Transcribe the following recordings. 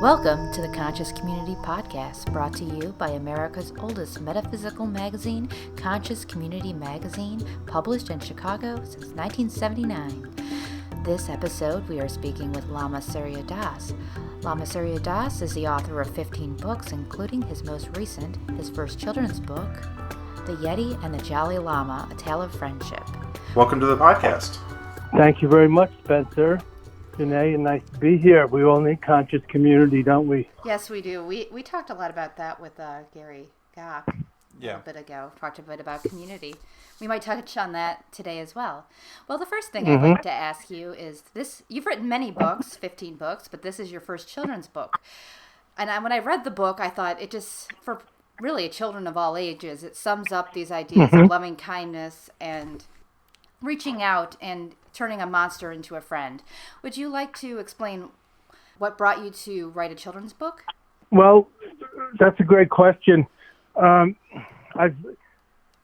Welcome to the Conscious Community Podcast, brought to you by America's oldest metaphysical magazine, Conscious Community Magazine, published in Chicago since 1979. This episode, we are speaking with Lama Surya Das. Lama Surya Das is the author of 15 books, including his most recent, his first children's book, The Yeti and the Dalai Lama, A Tale of Friendship. Welcome to the podcast. Thank you very much, Spencer. Janae, and nice to be here. We all need conscious community, don't we? Yes, we do. We talked a lot about that with Gary Gock a little bit ago. Talked a bit about community. We might touch on that today as well. Well, the first thing I'd like to ask you is this. You've written many books, 15 books, but this is your first children's book. And when I read the book, I thought it just, for really children of all ages, it sums up these ideas of loving kindness and reaching out and turning a monster into a friend. Would you like to explain what brought you to write a children's book? Well, that's a great question. I've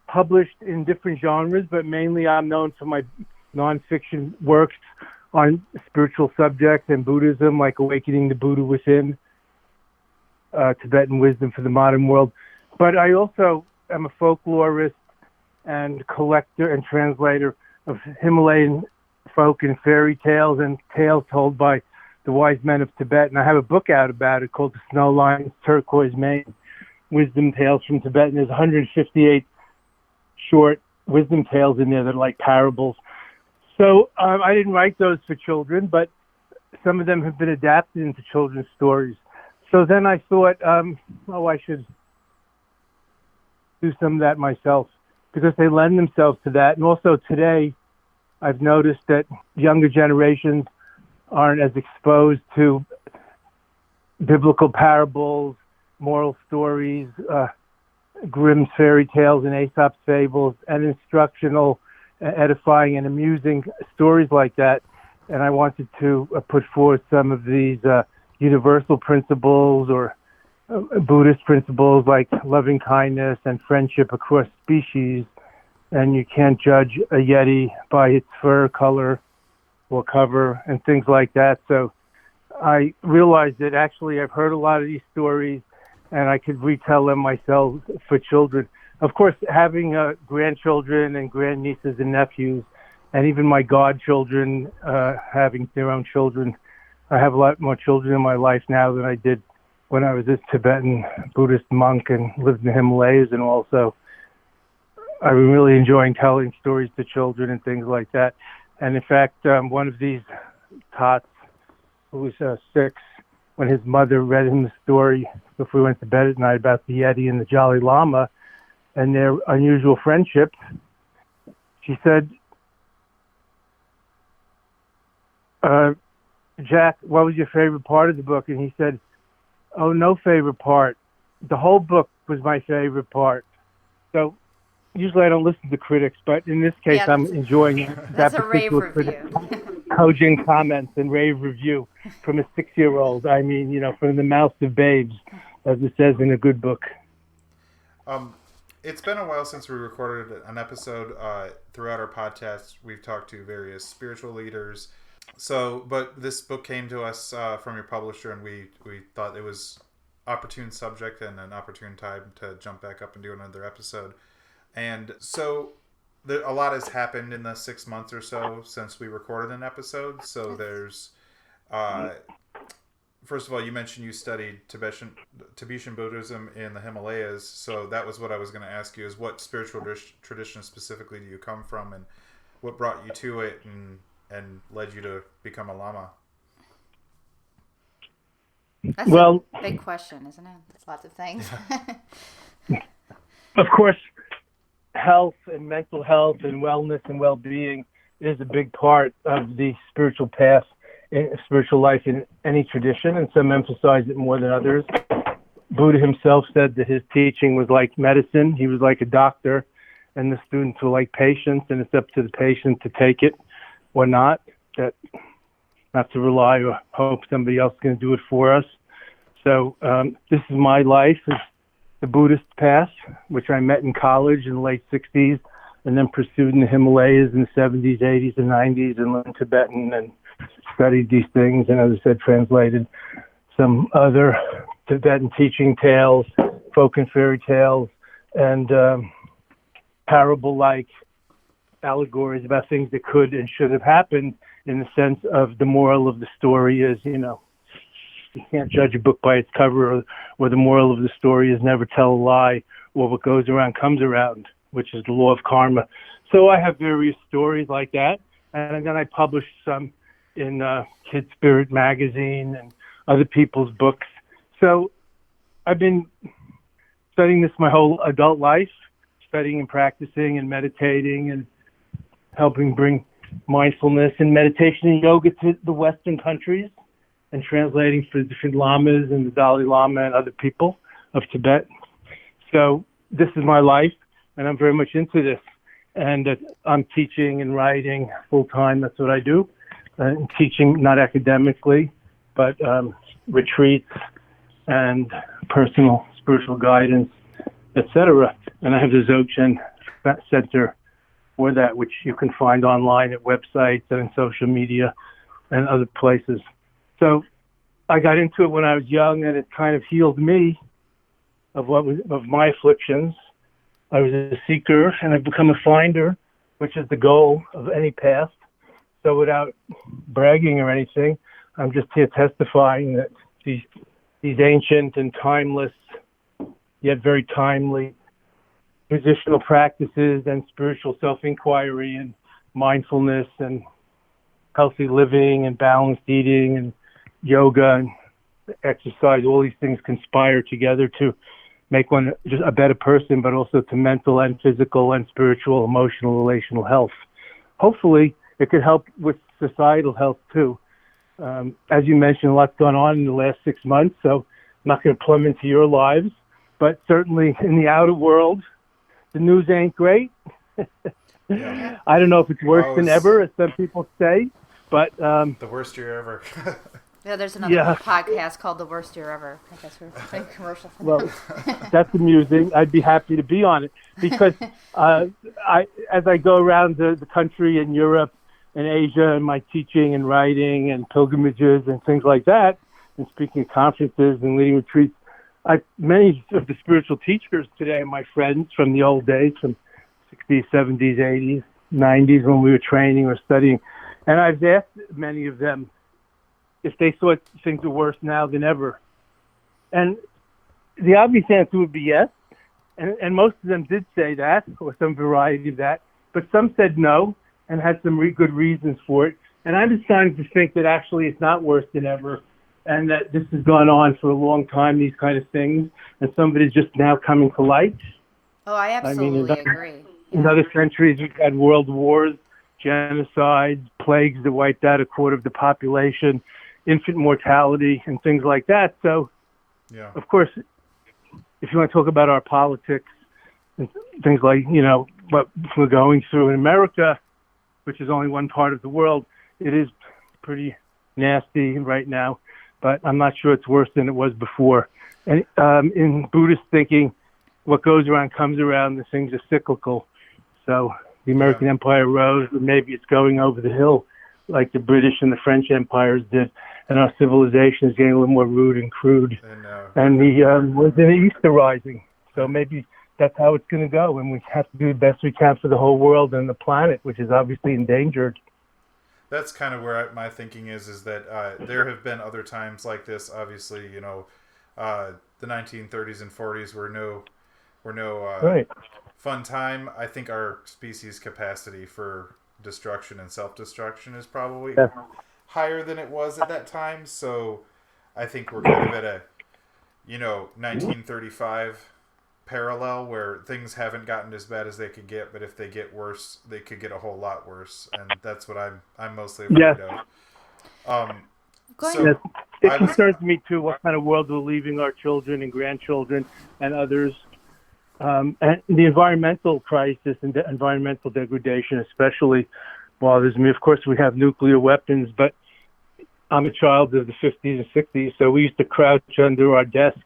published in different genres, but mainly I'm known for my nonfiction works on spiritual subjects and Buddhism, like Awakening the Buddha Within, Tibetan Wisdom for the Modern World. But I also am a folklorist and collector and translator of Himalayan folk and fairy tales and tales told by the wise men of Tibet. And I have a book out about it called The Snow Lion's Turquoise Wisdom Tales from Tibet. And there's 158 short wisdom tales in there that are like parables. So I didn't write those for children, but some of them have been adapted into children's stories. So then I thought, I should do some of that myself, because they lend themselves to that. And also today, I've noticed that younger generations aren't as exposed to biblical parables, moral stories, Grimm's fairy tales and Aesop's fables, and instructional, edifying, and amusing stories like that. And I wanted to put forth some of these universal principles or Buddhist principles like loving kindness and friendship across species. And you can't judge a Yeti by its fur color or cover and things like that. So I realized that actually I've heard a lot of these stories and I could retell them myself for children. Of course, having grandchildren and grandnieces and nephews, and even my godchildren having their own children. I have a lot more children in my life now than I did when I was a Tibetan Buddhist monk and lived in the Himalayas. And also, I'm really enjoying telling stories to children and things like that. And in fact, one of these tots, who was 6, when his mother read him the story before we went to bed at night about the Yeti and the Dalai Lama and their unusual friendship, she said, Jack, what was your favorite part of the book? And he said, oh, no favorite part. The whole book was my favorite part. So usually I don't listen to critics, but in this case, I'm enjoying that particular cogent comments and rave review from a 6-year-old. I mean, from the mouths of babes, as it says in a good book. It's been a while since we recorded an episode. Throughout our podcast, we've talked to various spiritual leaders. But this book came to us from your publisher, and we thought it was opportune subject and an opportune time to jump back up and do another episode. And so a lot has happened in the 6 months or so since we recorded an episode. So there's, first of all, you mentioned you studied Tibetan Buddhism in the Himalayas. So that was what I was going to ask you, is what spiritual tradition specifically do you come from, and what brought you to it and led you to become a Lama? That's a big question, isn't it? There's lots of things. Of course, health and mental health and wellness and well-being is a big part of the spiritual path, spiritual life in any tradition, and some emphasize it more than others. Buddha himself said that his teaching was like medicine. He was like a doctor, and the students were like patients, and it's up to the patient to take it or not, not to rely or hope somebody else is going to do it for us. So this is my life, is the Buddhist Past, which I met in college in the late 60s and then pursued in the Himalayas in the 70s, 80s, and 90s and learned Tibetan and studied these things and, as I said, translated. some other Tibetan teaching tales, folk and fairy tales, and parable-like allegories about things that could and should have happened, in the sense of the moral of the story is, you can't judge a book by its cover, or the moral of the story is never tell a lie, or what goes around comes around, which is the law of karma. So I have various stories like that, and then I published some in Kid Spirit magazine and other people's books. So I've been studying this my whole adult life, studying and practicing and meditating and helping bring mindfulness and meditation and yoga to the Western countries, and translating for different lamas and the Dalai Lama and other people of Tibet. So this is my life, and I'm very much into this. And I'm teaching and writing full-time. That's what I do. Teaching, not academically, but retreats and personal spiritual guidance, etc. And I have the Dzogchen Center for that, which you can find online at websites and in social media and other places. So I got into it when I was young, and it kind of healed me of my afflictions. I was a seeker, and I've become a finder, which is the goal of any path. So without bragging or anything, I'm just here testifying that these ancient and timeless, yet very timely positional practices and spiritual self-inquiry and mindfulness and healthy living and balanced eating and yoga and exercise, all these things conspire together to make one just a better person, but also to mental and physical and spiritual, emotional, relational health. Hopefully, it could help with societal health too. As you mentioned, a lot's gone on in the last 6 months, so I'm not going to plumb into your lives, but certainly in the outer world, the news ain't great. Yeah. I don't know if it's worse than ever, as some people say, but... the worst year ever. Yeah, there's another podcast called The Worst Year Ever. I guess we're making commercial for Well, that's amusing. I'd be happy to be on it, because as I go around the country in Europe and Asia, and my teaching and writing and pilgrimages and things like that, and speaking at conferences and leading retreats, many of the spiritual teachers today are my friends from the old days, from 60s, 70s, 80s, 90s, when we were training or studying. And I've asked many of them if they thought things were worse now than ever. And the obvious answer would be yes. And most of them did say that, or some variety of that. But some said no, and had some good reasons for it. And I'm starting to think that actually it's not worse than ever, and that this has gone on for a long time, these kind of things, and some of it is just now coming to light. Oh, I absolutely agree. In other centuries, we've had world wars, genocides, plagues that wiped out a quarter of the population, infant mortality, and things like that. So, of course, if you want to talk about our politics and things like, what we're going through in America, which is only one part of the world, it is pretty nasty right now, but I'm not sure it's worse than it was before. And in Buddhist thinking, what goes around comes around, the things are cyclical. So the American Empire rose, but maybe it's going over the hill like the British and the French empires did, and our civilization is getting a little more rude and crude. And the East are rising. So maybe that's how it's going to go, and we have to do the best we can for the whole world and the planet, which is obviously endangered. That's kind of where my thinking is that there have been other times like this. Obviously, the 1930s and 40s were no fun time. I think our species' capacity for destruction and self-destruction is probably higher than it was at that time. So I think we're kind of at a 1935 parallel where things haven't gotten as bad as they could get, but if they get worse, they could get a whole lot worse, and that's what I'm mostly afraid of. It concerns me too what kind of world we're leaving our children and grandchildren and others. And the environmental crisis and environmental degradation especially bothers me. Of course, we have nuclear weapons, but I'm a child of the 50s and 60s, so we used to crouch under our desk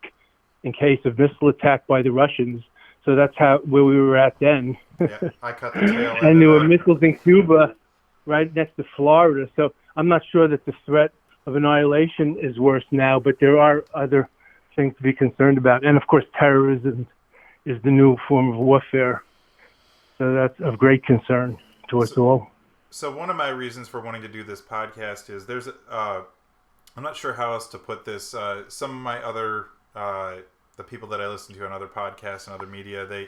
in case of missile attack by the Russians. So that's where we were at then. I cut the tail end. And there were missiles in Cuba right next to Florida. So I'm not sure that the threat of annihilation is worse now, but there are other things to be concerned about. And of course, terrorism is the new form of warfare. So that's of great concern to us all. So one of my reasons for wanting to do this podcast is I'm not sure how else to put this. Some of my other, the people that I listen to on other podcasts and other media, they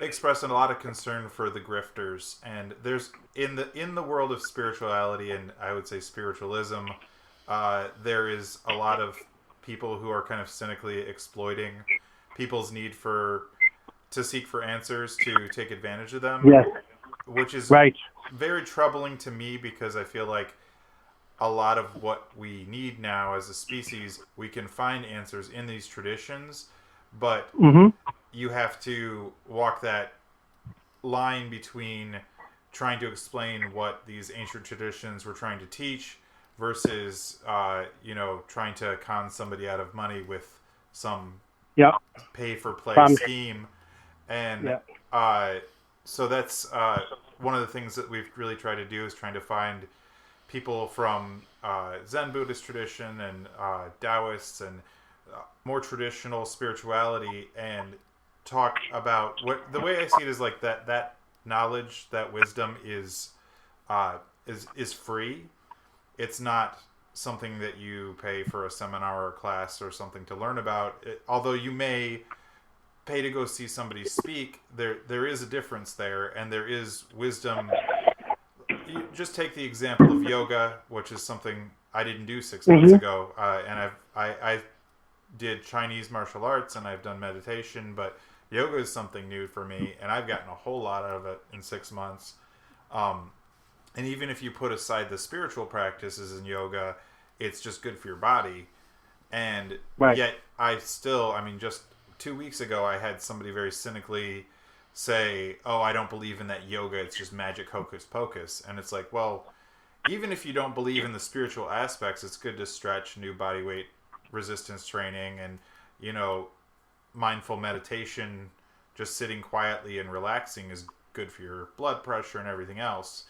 express a lot of concern for the grifters. And there's in the world of spirituality, and I would say spiritualism, there is a lot of people who are kind of cynically exploiting people's need to seek for answers, to take advantage of them. Yes. Which is right. Very troubling to me, because I feel like a lot of what we need now as a species, we can find answers in these traditions, but you have to walk that line between trying to explain what these ancient traditions were trying to teach versus, trying to con somebody out of money with some pay-for-play scheme. And so that's one of the things that we've really tried to do, is trying to find people from Zen Buddhist tradition and Taoists and more traditional spirituality, and talk about what the way I see it is like that knowledge, that wisdom is free. It's not something that you pay for a seminar or class or something to learn about. Although you may pay to go see somebody speak, there is a difference there, and there is wisdom. You just take the example of yoga, which is something I didn't do 6 months ago, and I did Chinese martial arts and I've done meditation, but yoga is something new for me, and I've gotten a whole lot out of it in 6 months. And even if you put aside the spiritual practices in yoga, it's just good for your body. And yet just 2 weeks ago, I had somebody very cynically say, "Oh, I don't believe in that yoga. It's just magic hocus pocus." And it's like, well, even if you don't believe in the spiritual aspects, it's good to stretch, new body weight resistance training, and, mindful meditation, just sitting quietly and relaxing is good for your blood pressure and everything else.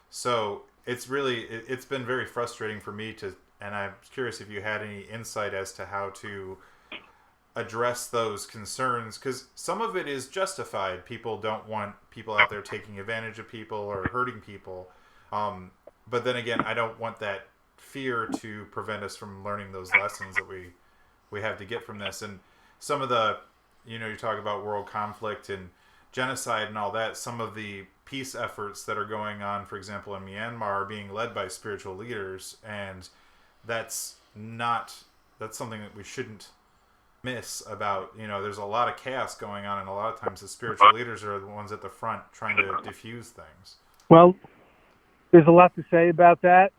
So it's been very frustrating for me and I'm curious if you had any insight as to how to address those concerns, because some of it is justified. People don't want people out there taking advantage of people or hurting people. But then again, I don't want that fear to prevent us from learning those lessons that we have to get from this. And some of the, you talk about world conflict and genocide and all that, some of the peace efforts that are going on, for example, in Myanmar, are being led by spiritual leaders. And that's something that we shouldn't miss about. There's a lot of chaos going on, and a lot of times the spiritual leaders are the ones at the front trying to diffuse things. Well, there's a lot to say about that.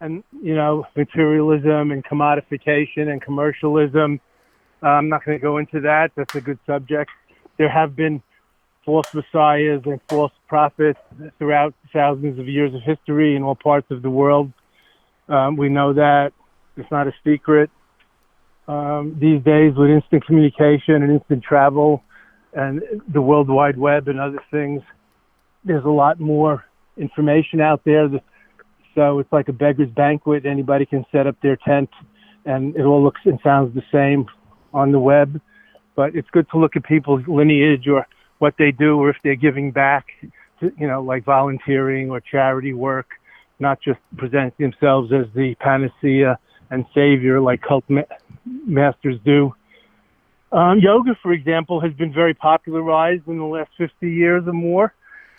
And, materialism and commodification and commercialism. I'm not going to go into that. That's a good subject. There have been false messiahs and false prophets throughout thousands of years of history in all parts of the world. We know that. It's not a secret. These days, with instant communication and instant travel and the World Wide Web and other things, there's a lot more information out there. So it's like a beggar's banquet. Anybody can set up their tent, and it all looks and sounds the same on the web. But it's good to look at people's lineage or what they do, or if they're giving back, to, like volunteering or charity work, not just presenting themselves as the panacea and savior like cult masters do. Yoga, for example, has been very popularized in the last 50 years or more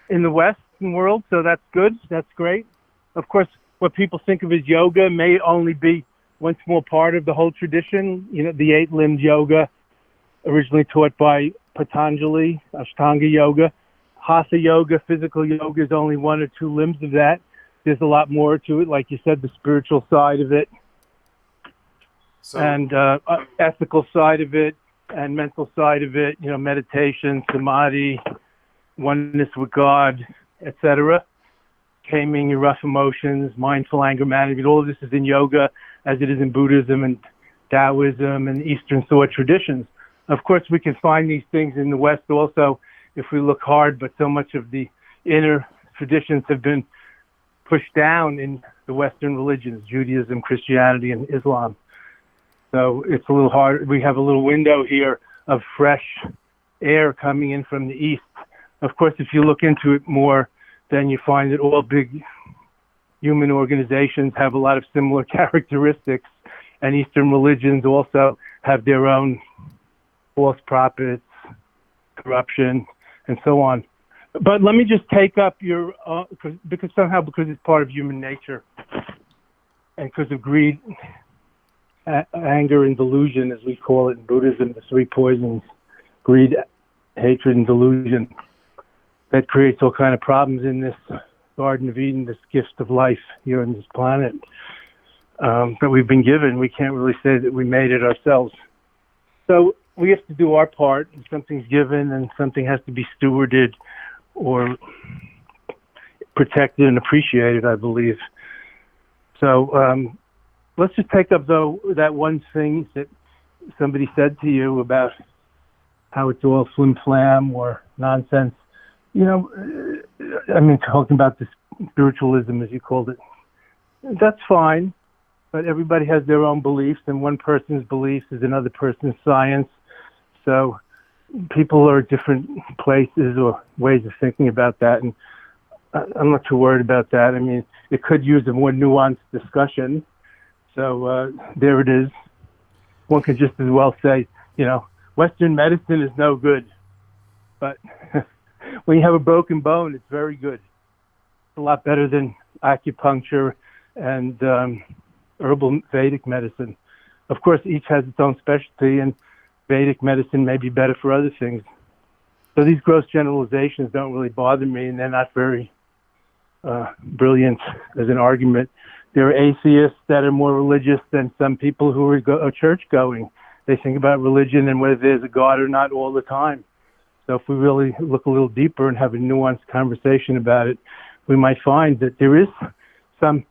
in the Western world, so that's good. That's great. Of course, what people think of as yoga may only be one small part of the whole tradition. The 8-limbed yoga, originally taught by Patanjali, Ashtanga yoga. Hatha yoga, physical yoga, is only 1 or 2 limbs of that. There's a lot more to it, like you said, the spiritual side of it, and ethical side of it, and mental side of it, meditation, samadhi, oneness with God, etc., taming your rough emotions, mindful anger management. All of this is in yoga, as it is in Buddhism and Taoism and Eastern thought traditions. Of course, we can find these things in the West also if we look hard, but so much of the inner traditions have been pushed down in the Western religions, Judaism, Christianity, and Islam. So it's a little hard. We have a little window here of fresh air coming in from the east. Of course, if you look into it more, then you find that all big human organizations have a lot of similar characteristics, and Eastern religions also have their own false prophets, corruption, and so on. But let me just take up your, because it's part of human nature, and because of greed, anger, and delusion, as we call it in Buddhism, the three poisons, greed, hatred, and delusion, that creates all kind of problems in this Garden of Eden, this gift of life here on this planet that we've been given. We can't really say that we made it ourselves. So we have to do our part. Something's given and something has to be stewarded or protected and appreciated, I believe. So let's just take up, though, that one thing that somebody said to you about how it's all flim-flam or nonsense. You know, I mean, talking about this spiritualism, as you called it, that's fine, but everybody has their own beliefs, and one person's beliefs is another person's science. So people are at different places or ways of thinking about that, and I'm not too worried about that. I mean, it could use a more nuanced discussion. So there it is. One could just as well say, you know, Western medicine is no good, but when you have a broken bone, it's very good. It's a lot better than acupuncture and herbal Vedic medicine. Of course, each has its own specialty, and Vedic medicine may be better for other things. So these gross generalizations don't really bother me, and they're not very brilliant as an argument. There are atheists that are more religious than some people who are church-going. They think about religion and whether there's a God or not all the time. So if we really look a little deeper and have a nuanced conversation about it, we might find that there is some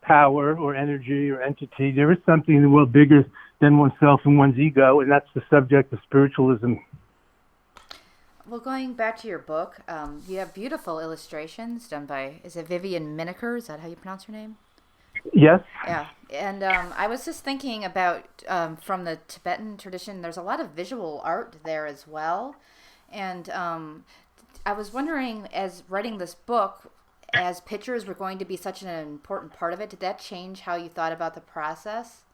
power or energy or entity. There is something in the world bigger than oneself and one's ego, and that's the subject of spiritualism. Well, going back to your book, you have beautiful illustrations done by, is it Vivian Miniker? Is that how you pronounce her name? Yes. Yeah, and I was just thinking about, from the Tibetan tradition, there's a lot of visual art there as well. And I was wondering, as writing this book, as pictures were going to be such an important part of it, did that change how you thought about the process?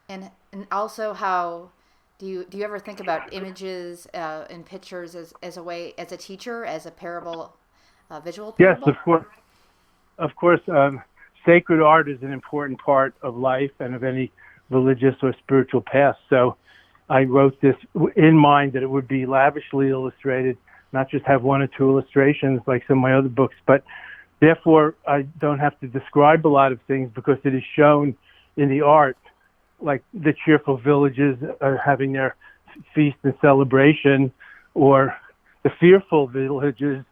And also, how do you ever think about images and pictures as a way, as a teacher, as a parable, visual parable? Yes, of course. Of course, sacred art is an important part of life and of any religious or spiritual path. So I wrote this in mind that it would be lavishly illustrated, not just have one or two illustrations like some of my other books, but therefore I don't have to describe a lot of things because it is shown in the art, like the cheerful villages are having their feast and celebration, or the fearful villages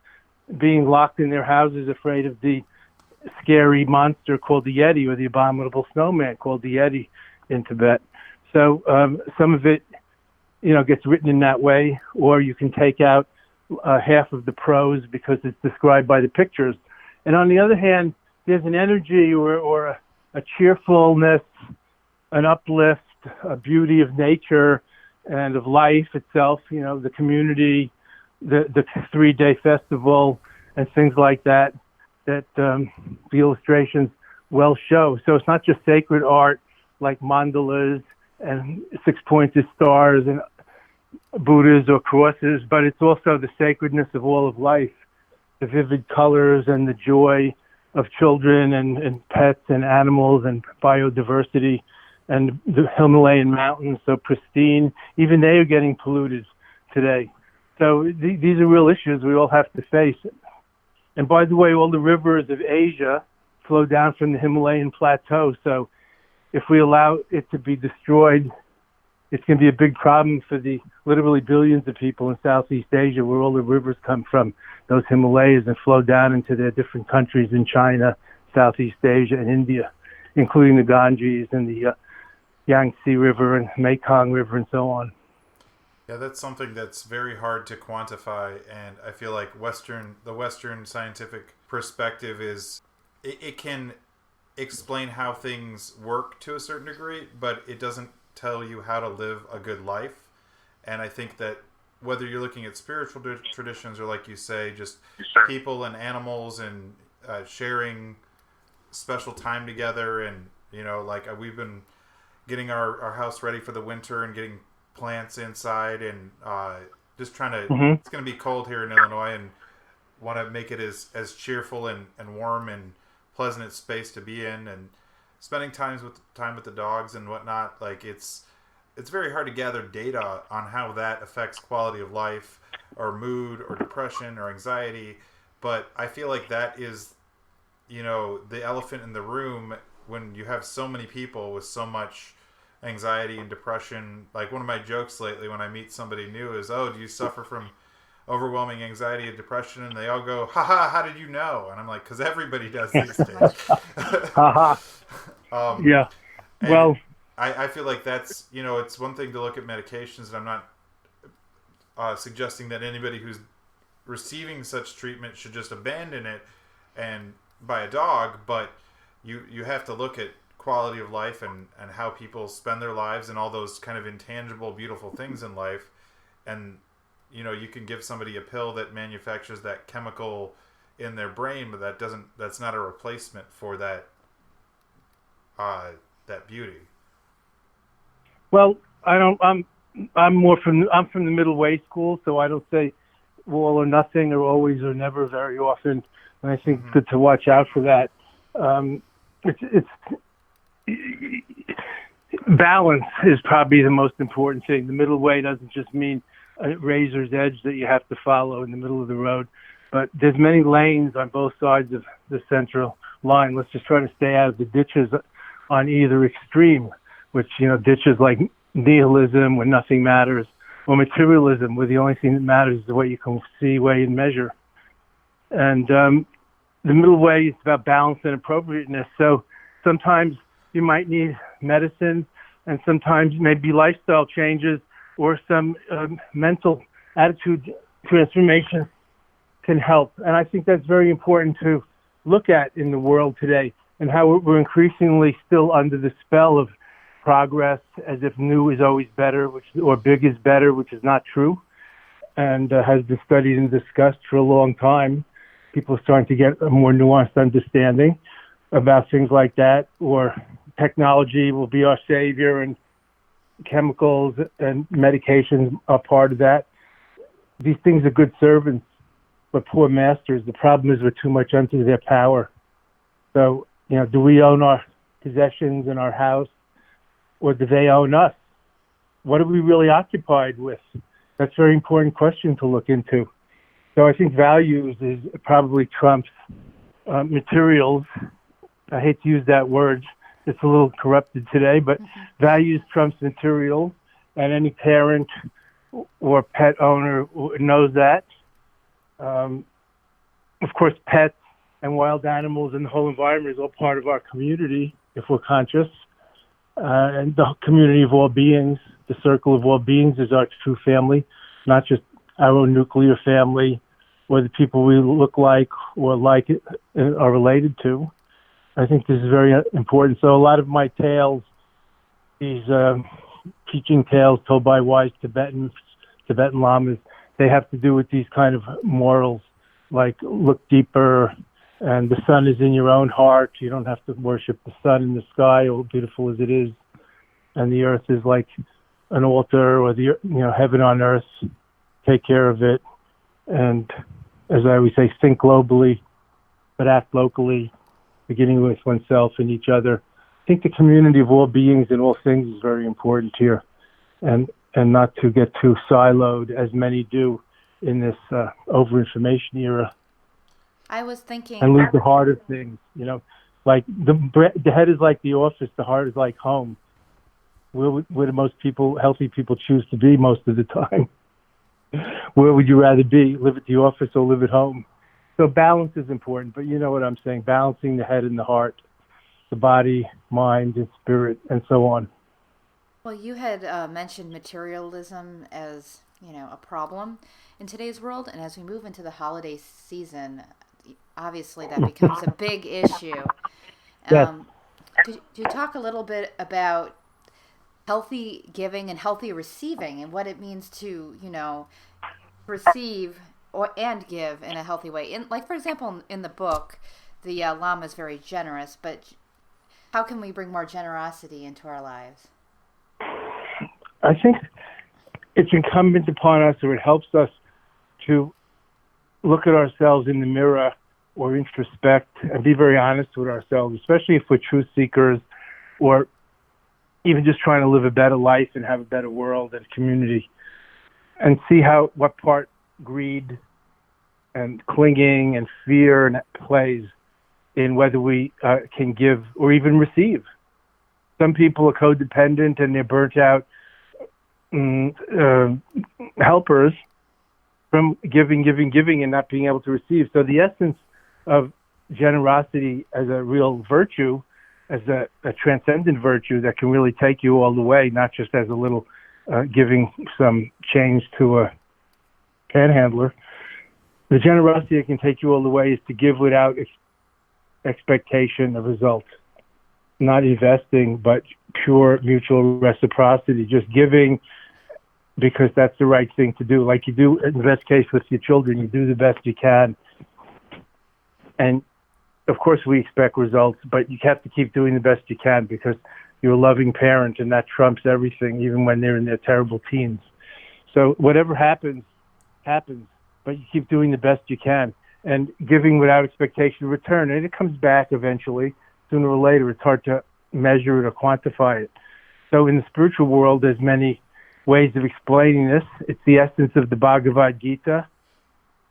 being locked in their houses afraid of the scary monster called the Yeti, or the abominable snowman called the Yeti in Tibet. So some of it, you know, gets written in that way, or you can take out half of the prose because it's described by the pictures. And on the other hand, there's an energy or a cheerfulness, an uplift, a beauty of nature and of life itself, you know, the community, the 3-day festival and things like that, that the illustrations well show. So it's not just sacred art like mandalas and six-pointed stars and Buddhas or crosses, but it's also the sacredness of all of life, the vivid colors and the joy of children and pets and animals and biodiversity, and the Himalayan mountains, so pristine. Even they are getting polluted today. So these are real issues we all have to face. And by the way, all the rivers of Asia flow down from the Himalayan plateau. So if we allow it to be destroyed, it's going to be a big problem for the literally billions of people in Southeast Asia, where all the rivers come from, those Himalayas, and flow down into their different countries in China, Southeast Asia, and India, including the Ganges and the Yangtze River and Mekong River and so on. Yeah, that's something that's very hard to quantify, and I feel like the Western scientific perspective is, it can explain how things work to a certain degree, but it doesn't tell you how to live a good life. And I think that whether you're looking at spiritual traditions or, like you say, just people and animals and sharing special time together, and like we've been getting our house ready for the winter and getting plants inside, and just trying to it's going to be cold here in Illinois, and want to make it as cheerful and warm and pleasant a space to be in, and spending time with the dogs and whatnot. Like it's very hard to gather data on how that affects quality of life or mood or depression or anxiety, but I feel like that is the elephant in the room when you have so many people with so much anxiety and depression. Like one of my jokes lately when I meet somebody new is, "Oh, do you suffer from overwhelming anxiety and depression?" And they all go, "Haha, how did you know?" And I'm like, "Because everybody does these days." Yeah. Well, I feel like that's, it's one thing to look at medications, and I'm not suggesting that anybody who's receiving such treatment should just abandon it and buy a dog, but you have to look at quality of life and how people spend their lives and all those kind of intangible, beautiful things in life. And, you can give somebody a pill that manufactures that chemical in their brain, but that's not a replacement for that beauty. Well, I'm from the middle way school, so I don't say all or nothing or always or never very often. And I think it's good to watch out for that. It's balance is probably the most important thing. The middle way doesn't just mean a razor's edge that you have to follow in the middle of the road, but there's many lanes on both sides of the central line. Let's just try to stay out of the ditches on either extreme, which, ditches like nihilism where nothing matters, or materialism where the only thing that matters is what you can see, weigh, and measure. And the middle way is about balance and appropriateness. So sometimes you might need medicine, and sometimes maybe lifestyle changes or some mental attitude transformation can help. And I think that's very important to look at in the world today, and how we're increasingly still under the spell of progress, as if new is always better, or big is better, which is not true, and has been studied and discussed for a long time. People are starting to get a more nuanced understanding about things like that, or technology will be our savior, and chemicals and medications are part of that. These things are good servants, but poor masters. The problem is we're too much under their power. So, do we own our possessions in our house, or do they own us? What are we really occupied with? That's a very important question to look into. So I think values is probably trumps materials. I hate to use that word. It's a little corrupted today, but values trumps material, and any parent or pet owner knows that. Of course, pets and wild animals and the whole environment is all part of our community if we're conscious. And the community of all beings, the circle of all beings, is our true family, not just our own nuclear family or the people we look like or are related to. I think this is very important. So a lot of my tales, these teaching tales told by wise Tibetan Lamas, they have to do with these kind of morals, like look deeper, and the sun is in your own heart. You don't have to worship the sun in the sky, all beautiful as it is. And the earth is like an altar, or the heaven on earth. Take care of it. And as I always say, think globally, but act locally, beginning with oneself and each other. I think the community of all beings and all things is very important here, and not to get too siloed, as many do in this over-information era. I was thinking... And leave the heart of things, like the head is like the office, the heart is like home. Where do most people, healthy people, choose to be most of the time? Where would you rather be? Live at the office or live at home? So balance is important, but you know what I'm saying, balancing the head and the heart, the body, mind, and spirit, and so on. Well, you had mentioned materialism as, a problem in today's world, and as we move into the holiday season, obviously that becomes a big issue. Yes. Could you talk a little bit about healthy giving and healthy receiving and what it means to, receive and give in a healthy way? Like, for example, in the book, the Lama is very generous, but how can we bring more generosity into our lives? I think it's incumbent upon us, or it helps us to look at ourselves in the mirror or introspect and be very honest with ourselves, especially if we're truth seekers or even just trying to live a better life and have a better world and community, and see what part greed and clinging and fear plays in whether we can give or even receive. Some people are codependent and they're burnt out helpers from giving and not being able to receive. So the essence of generosity as a real virtue, as a transcendent virtue that can really take you all the way, not just as a little giving some change to a panhandler. The generosity that can take you all the way is to give without expectation of results, not investing, but pure mutual reciprocity, just giving because that's the right thing to do. Like you do in the best case with your children, you do the best you can. And of course we expect results, but you have to keep doing the best you can because you're a loving parent and that trumps everything, even when they're in their terrible teens. So whatever happens, but you keep doing the best you can and giving without expectation of return. And it comes back eventually, sooner or later. It's hard to measure it or quantify it. So in the spiritual world, there's many ways of explaining this. It's the essence of the Bhagavad Gita,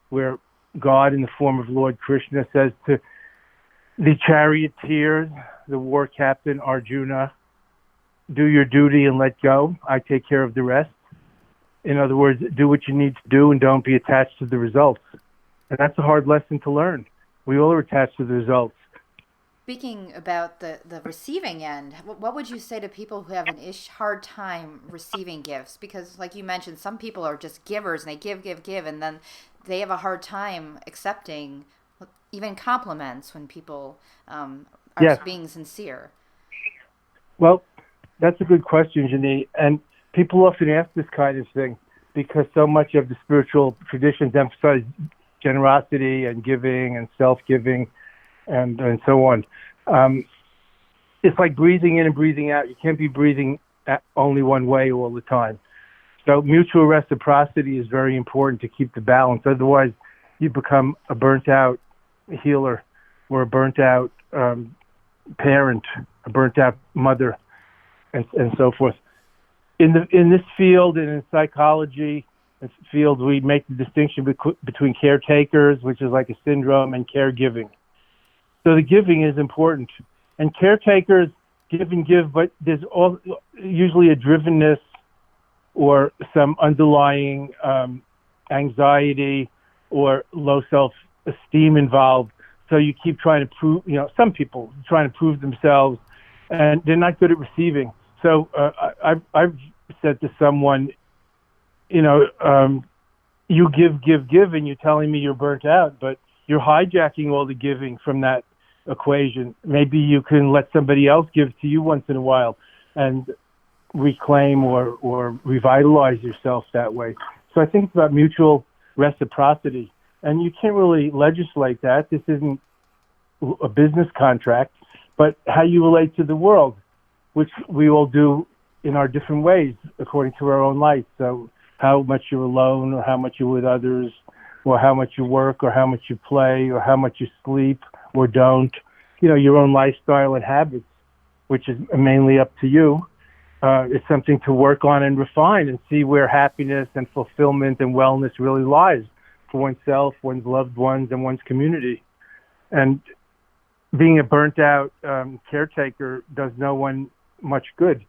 where God, in the form of Lord Krishna, says to the charioteer, the war captain Arjuna, do your duty and let go. I take care of the rest. In other words, do what you need to do and don't be attached to the results. And that's a hard lesson to learn. We all are attached to the results. Speaking about the receiving end, what would you say to people who have hard time receiving gifts? Because like you mentioned, some people are just givers and they give, and then they have a hard time accepting even compliments when people are being sincere. Well, that's a good question, Janine. And people often ask this kind of thing because so much of the spiritual traditions emphasize generosity and giving and self-giving and so on. It's like breathing in and breathing out. You can't be breathing only one way all the time. So mutual reciprocity is very important to keep the balance. Otherwise, you become a burnt-out healer or a burnt-out parent, a burnt-out mother, and so forth. In this field and in psychology, this field, we make the distinction between caretakers, which is like a syndrome, and caregiving. So the giving is important. And caretakers give, but there's usually a drivenness or some underlying anxiety or low self-esteem involved. So you keep trying to prove, some people trying to prove themselves, and they're not good at receiving. So I've said to someone, you give, and you're telling me you're burnt out, but you're hijacking all the giving from that equation. Maybe you can let somebody else give to you once in a while and reclaim or revitalize yourself that way. So I think it's about mutual reciprocity. And you can't really legislate that. This isn't a business contract, but how you relate to the world, which we all do in our different ways according to our own life. So how much you're alone or how much you're with others or how much you work or how much you play or how much you sleep or don't, your own lifestyle and habits, which is mainly up to you. It's something to work on and refine and see where happiness and fulfillment and wellness really lies for oneself, one's loved ones, and one's community. And being a burnt-out caretaker does no one much good.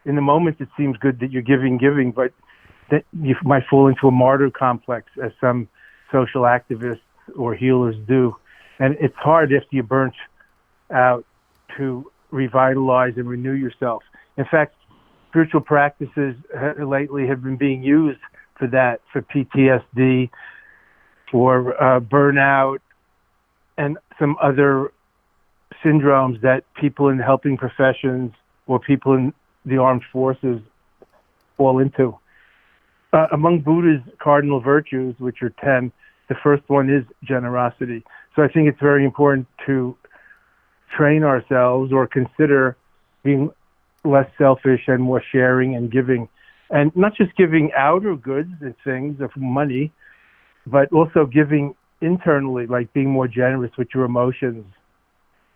In the moment, it seems good that you're giving, but that you might fall into a martyr complex, as some social activists or healers do. And it's hard if you're burnt out to revitalize and renew yourself. In fact, spiritual practices lately have been being used for that, for PTSD, for burnout, and some other syndromes that people in helping professions or people in the armed forces fall into. Among Buddha's cardinal virtues, which are 10, the first one is generosity. So I think it's very important to train ourselves or consider being less selfish and more sharing and giving. And not just giving outer goods and things of money, but also giving internally, like being more generous with your emotions,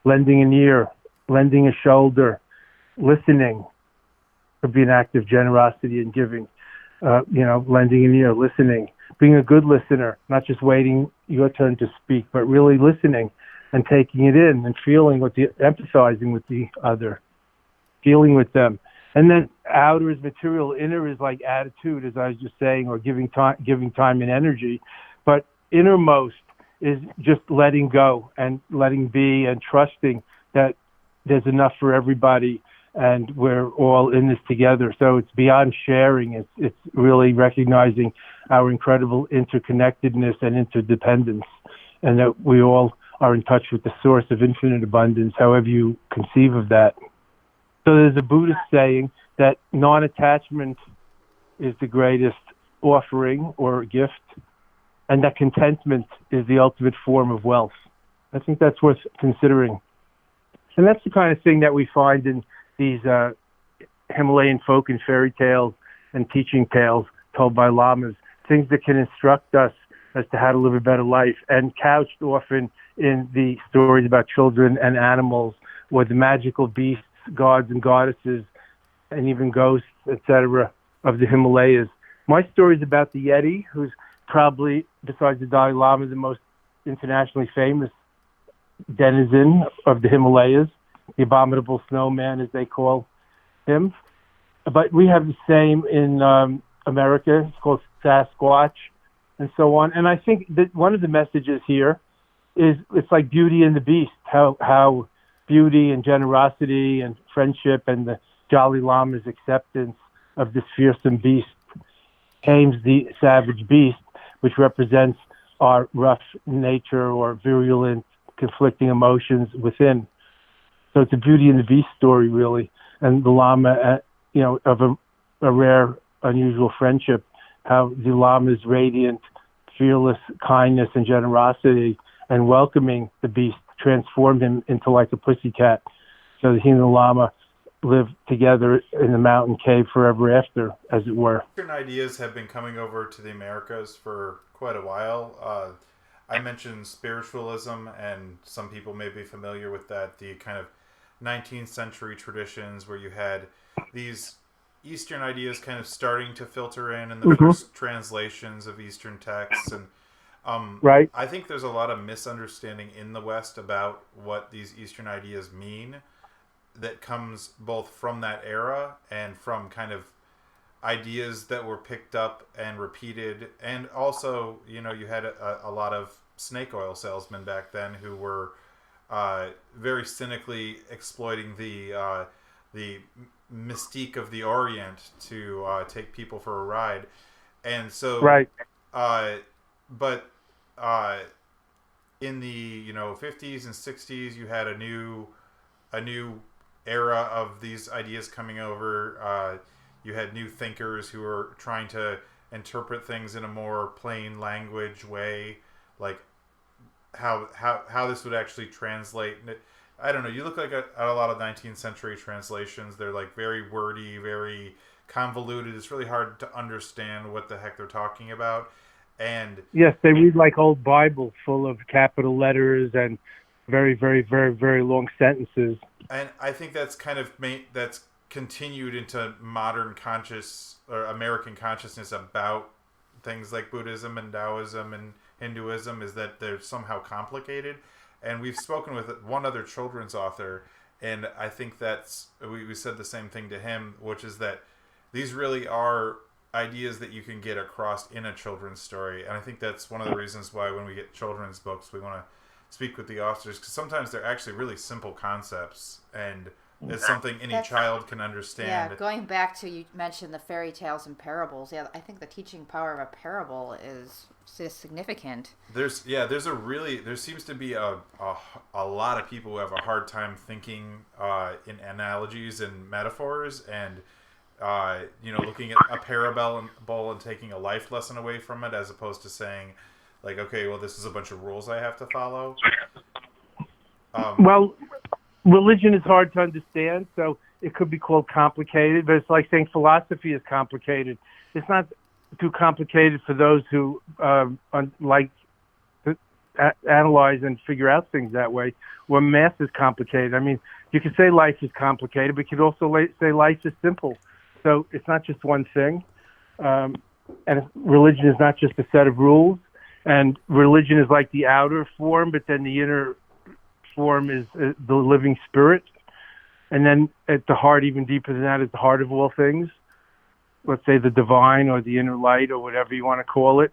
lending an ear, lending a shoulder, listening would be an act of generosity and giving. Lending an ear, listening, being a good listener, not just waiting your turn to speak, but really listening and taking it in and feeling empathizing with the other, feeling with them. And then outer is material, inner is like attitude, as I was just saying, or giving time and energy. But innermost is just letting go and letting be and trusting that there's enough for everybody and we're all in this together. So it's beyond sharing. It's really recognizing our incredible interconnectedness and interdependence, and that we all are in touch with the source of infinite abundance, however you conceive of that. So there's a Buddhist saying that non-attachment is the greatest offering or gift, and that contentment is the ultimate form of wealth. I think that's worth considering. And that's the kind of thing that we find in these Himalayan folk and fairy tales and teaching tales told by lamas, things that can instruct us as to how to live a better life, and couched often in the stories about children and animals, or the magical beasts, gods and goddesses, and even ghosts, etc., of the Himalayas. My story is about the Yeti, who's probably, besides the Dalai Lama, the most internationally famous denizen of the Himalayas, the abominable snowman, as they call him. But we have the same in America. It's called Sasquatch, and so on. And I think that one of the messages here is it's like Beauty and the Beast, how beauty and generosity and friendship and the Dalai Lama's acceptance of this fearsome beast tames the savage beast, which represents our rough nature or virulent, conflicting emotions within. So it's a Beauty and the Beast story, really. And the Lama, of a rare, unusual friendship, how the Lama's radiant, fearless kindness and generosity and welcoming the beast transformed him into like a pussycat. So that he and the Lama live together in the mountain cave forever after, as it were. Certain ideas have been coming over to the Americas for quite a while. I mentioned spiritualism, and some people may be familiar with that, the kind of 19th century traditions where you had these Eastern ideas kind of starting to filter in the first translations of Eastern texts. And right. I think there's a lot of misunderstanding in the West about what these Eastern ideas mean, that comes both from that era and from kind of ideas that were picked up and repeated. And also, you had a lot of snake oil salesmen back then who were very cynically exploiting the mystique of the Orient to take people for a ride. And so, right. But in the 50s and 60s, you had a new era of these ideas coming over. You had new thinkers who were trying to interpret things in a more plain language way, like how this would actually translate. I don't know. You look like at a lot of 19th century translations. They're like very wordy, very convoluted. It's really hard to understand what the heck they're talking about. And yes, they read like old Bible, full of capital letters and very, very, very, very long sentences. And I think that's kind of that's continued into modern American consciousness about things like Buddhism and Taoism and Hinduism, is that they're somehow complicated. And we've spoken with one other children's author, and I think we said the same thing to him, which is that these really are ideas that you can get across in a children's story. And I think that's one of the reasons why when we get children's books, we want to speak with the authors, because sometimes they're actually really simple concepts, and It's something any child can understand. Yeah, going back to, you mentioned the fairy tales and parables. Yeah, I think the teaching power of a parable is significant. There seems to be a lot of people who have a hard time thinking in analogies and metaphors, and looking at a parable and taking a life lesson away from it, as opposed to saying, like, okay, well, this is a bunch of rules I have to follow. Well, religion is hard to understand, so it could be called complicated, but it's like saying philosophy is complicated. It's not too complicated for those who like to analyze and figure out things that way. Well, math is complicated. I mean, you could say life is complicated, but you could also say life is simple. So it's not just one thing. And religion is not just a set of rules. And religion is like the outer form, but then the inner form is the living spirit. And then at the heart, even deeper than that, is the heart of all things. Let's say the divine or the inner light or whatever you want to call it.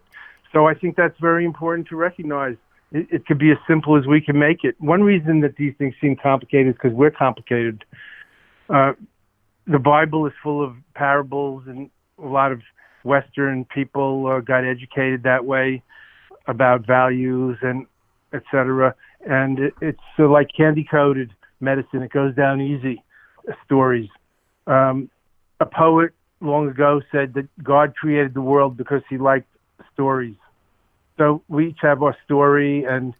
So I think that's very important to recognize. It could be as simple as we can make it. One reason that these things seem complicated is because we're complicated. The Bible is full of parables, and a lot of Western people got educated that way about values and etc. And it's like candy-coated medicine. It goes down easy, stories. A poet long ago said that God created the world because he liked stories. So we each have our story and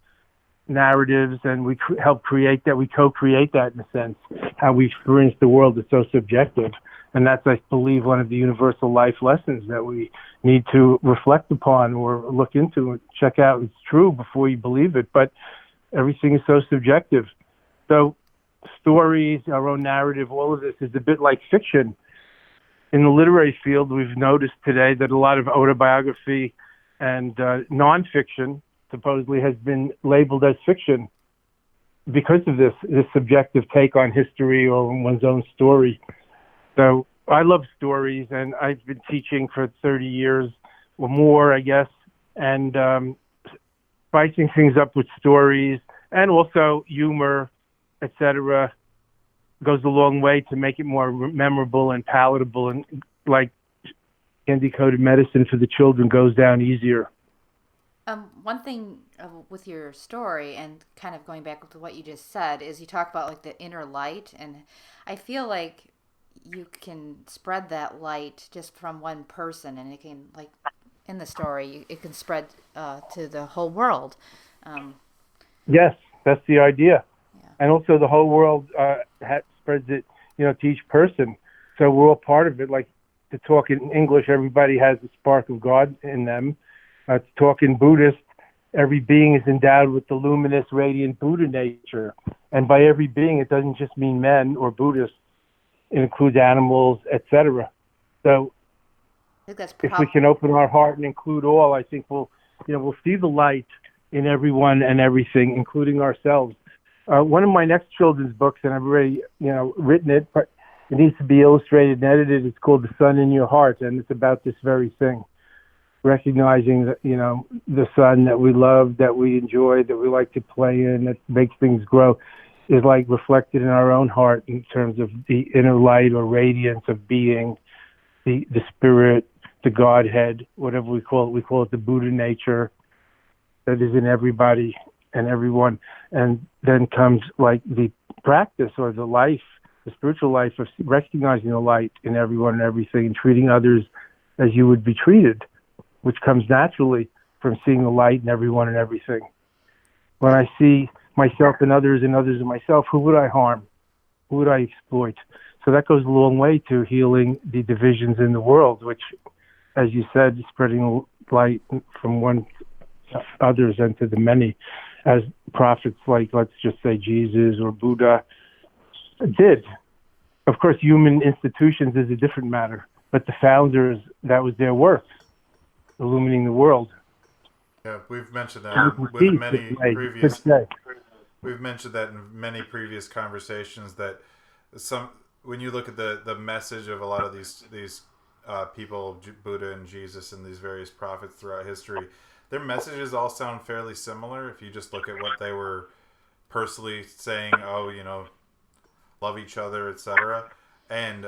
narratives, and we help create that. We co-create that, in a sense. How we experience the world is so subjective. And that's, I believe, one of the universal life lessons that we need to reflect upon or look into and check out. It's true before you believe it, but everything is so subjective. So stories, our own narrative, all of this is a bit like fiction. In the literary field, we've noticed today that a lot of autobiography and nonfiction supposedly has been labeled as fiction because of this subjective take on history or one's own story. So I love stories, and I've been teaching for 30 years or more, I guess, and spicing things up with stories and also humor, etc., goes a long way to make it more memorable and palatable, and like candy-coated medicine for the children goes down easier. One thing with your story, and kind of going back to what you just said, is you talk about like the inner light, and I feel like you can spread that light just from one person, and it can, like in the story, it can spread to the whole world. Yes, that's the idea. Yeah. And also the whole world spreads it, to each person. So we're all part of it. Like, to talk in English, everybody has the spark of God in them. To talk in Buddhist, every being is endowed with the luminous, radiant Buddha nature. And by every being, it doesn't just mean men or Buddhists. It includes animals, etc. So if we can open our heart and include all, I think we'll see the light in everyone and everything, including ourselves. One of my next children's books, and I've already, written it, but it needs to be illustrated and edited. It's called The Sun in Your Heart, and it's about this very thing. Recognizing that, the sun that we love, that we enjoy, that we like to play in, that makes things grow, is like reflected in our own heart in terms of the inner light or radiance of being, the spirit, the Godhead, whatever we call it. We call it the Buddha nature that is in everybody and everyone. And then comes like the practice or the life, the spiritual life of recognizing the light in everyone and everything and treating others as you would be treated, which comes naturally from seeing the light in everyone and everything. When I see myself and others in myself, who would I harm? Who would I exploit? So that goes a long way to healing the divisions in the world, which, as you said, spreading light from one to others and to the many, as prophets like, let's just say, Jesus or Buddha did. Of course, human institutions is a different matter, but the founders, that was their work, illuminating the world. Yeah, we've mentioned that with many previous. We've mentioned that in many previous conversations, that when you look at the message of a lot of these people, Buddha and Jesus and these various prophets throughout history, their messages all sound fairly similar. If you just look at what they were personally saying, love each other, etc. And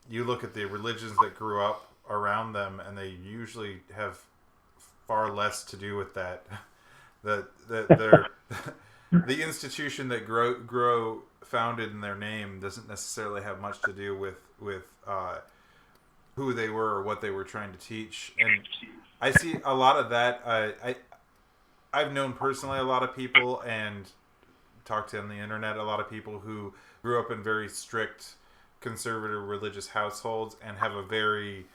you look at the religions that grew up around them, and they usually have far less to do with that. They're the institution that grow founded in their name doesn't necessarily have much to do with who they were or what they were trying to teach. And I see a lot of that. I've known personally a lot of people and talked to on the internet a lot of people who grew up in very strict conservative religious households and have a very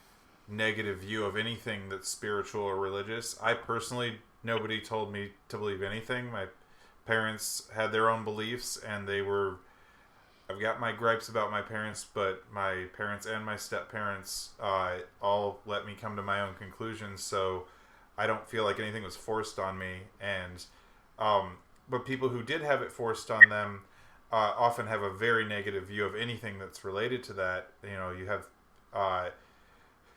negative view of anything that's spiritual or religious. I personally, nobody told me to believe anything. My parents had their own beliefs, and I've got my gripes about my parents, but my parents and my step-parents all let me come to my own conclusions, so I don't feel like anything was forced on me. And but people who did have it forced on them often have a very negative view of anything that's related to that. You have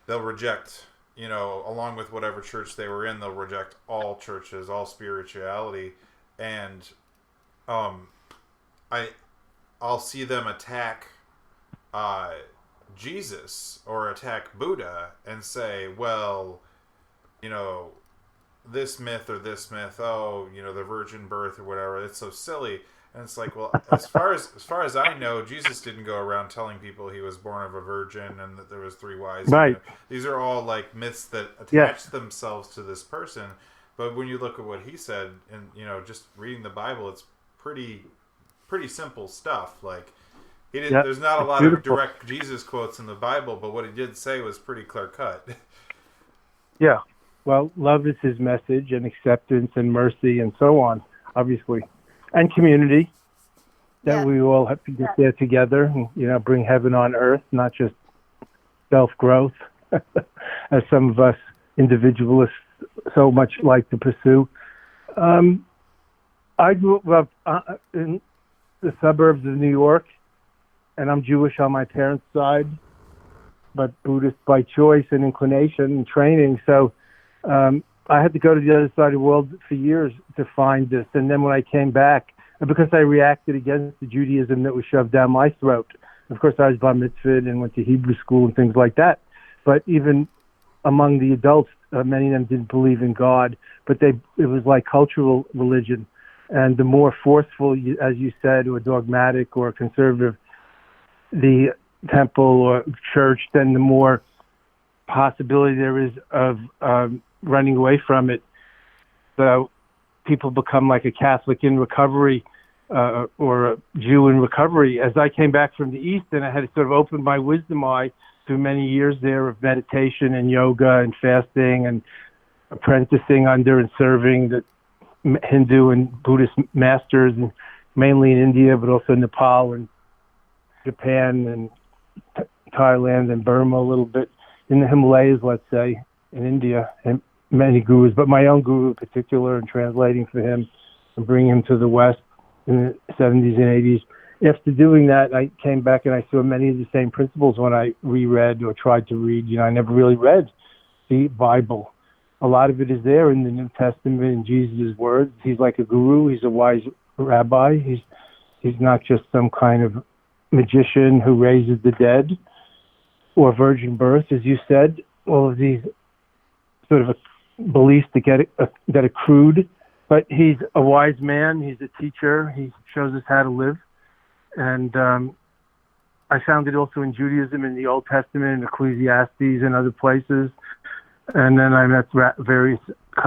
they'll reject, along with whatever church they were in, they'll reject all churches, all spirituality, and I'll see them attack Jesus or attack Buddha and say, well, this myth or this myth, the virgin birth or whatever, it's so silly. And it's like, well, as far as I know, Jesus didn't go around telling people he was born of a virgin and that there was 3 wise men. Right. These are all like myths that attach themselves to this person. But when you look at what he said, and just reading the Bible, it's pretty simple stuff. Like he didn't. There's not a lot of direct Jesus quotes in the Bible, but what he did say was pretty clear cut. Yeah. Well, love is his message, and acceptance and mercy and so on, obviously. And community, that we all have to get there together and, bring heaven on earth, not just self-growth, as some of us individualists so much like to pursue. I grew up in the suburbs of New York, and I'm Jewish on my parents' side, but Buddhist by choice and inclination and training. So I had to go to the other side of the world for years to find this. And then when I came back, because I reacted against the Judaism that was shoved down my throat, of course I was bar mitzvahed and went to Hebrew school and things like that. But even among the adults, many of them didn't believe in God, but it was like cultural religion. And the more forceful, as you said, or dogmatic or conservative the temple or church, then the more possibility there is of running away from it. So people become like a Catholic in recovery or a Jew in recovery. As I came back from the East, and I had to sort of open my wisdom eye through many years there of meditation and yoga and fasting and apprenticing under and serving the Hindu and Buddhist masters, and mainly in India, but also Nepal and Japan and Thailand and Burma a little bit, in the Himalayas, let's say, in India, and many gurus, but my own guru in particular, and translating for him and bringing him to the West in the 70s and 80s. After doing that, I came back and I saw many of the same principles when I reread or tried to read. I never really read the Bible. A lot of it is there in the New Testament in Jesus' words. He's like a guru. He's a wise rabbi. He's not just some kind of magician who raises the dead or virgin birth, as you said. All of these sort of beliefs that accrued. But he's a wise man. He's a teacher. He shows us how to live. And I found it also in Judaism, in the Old Testament, in Ecclesiastes and other places. And then I met various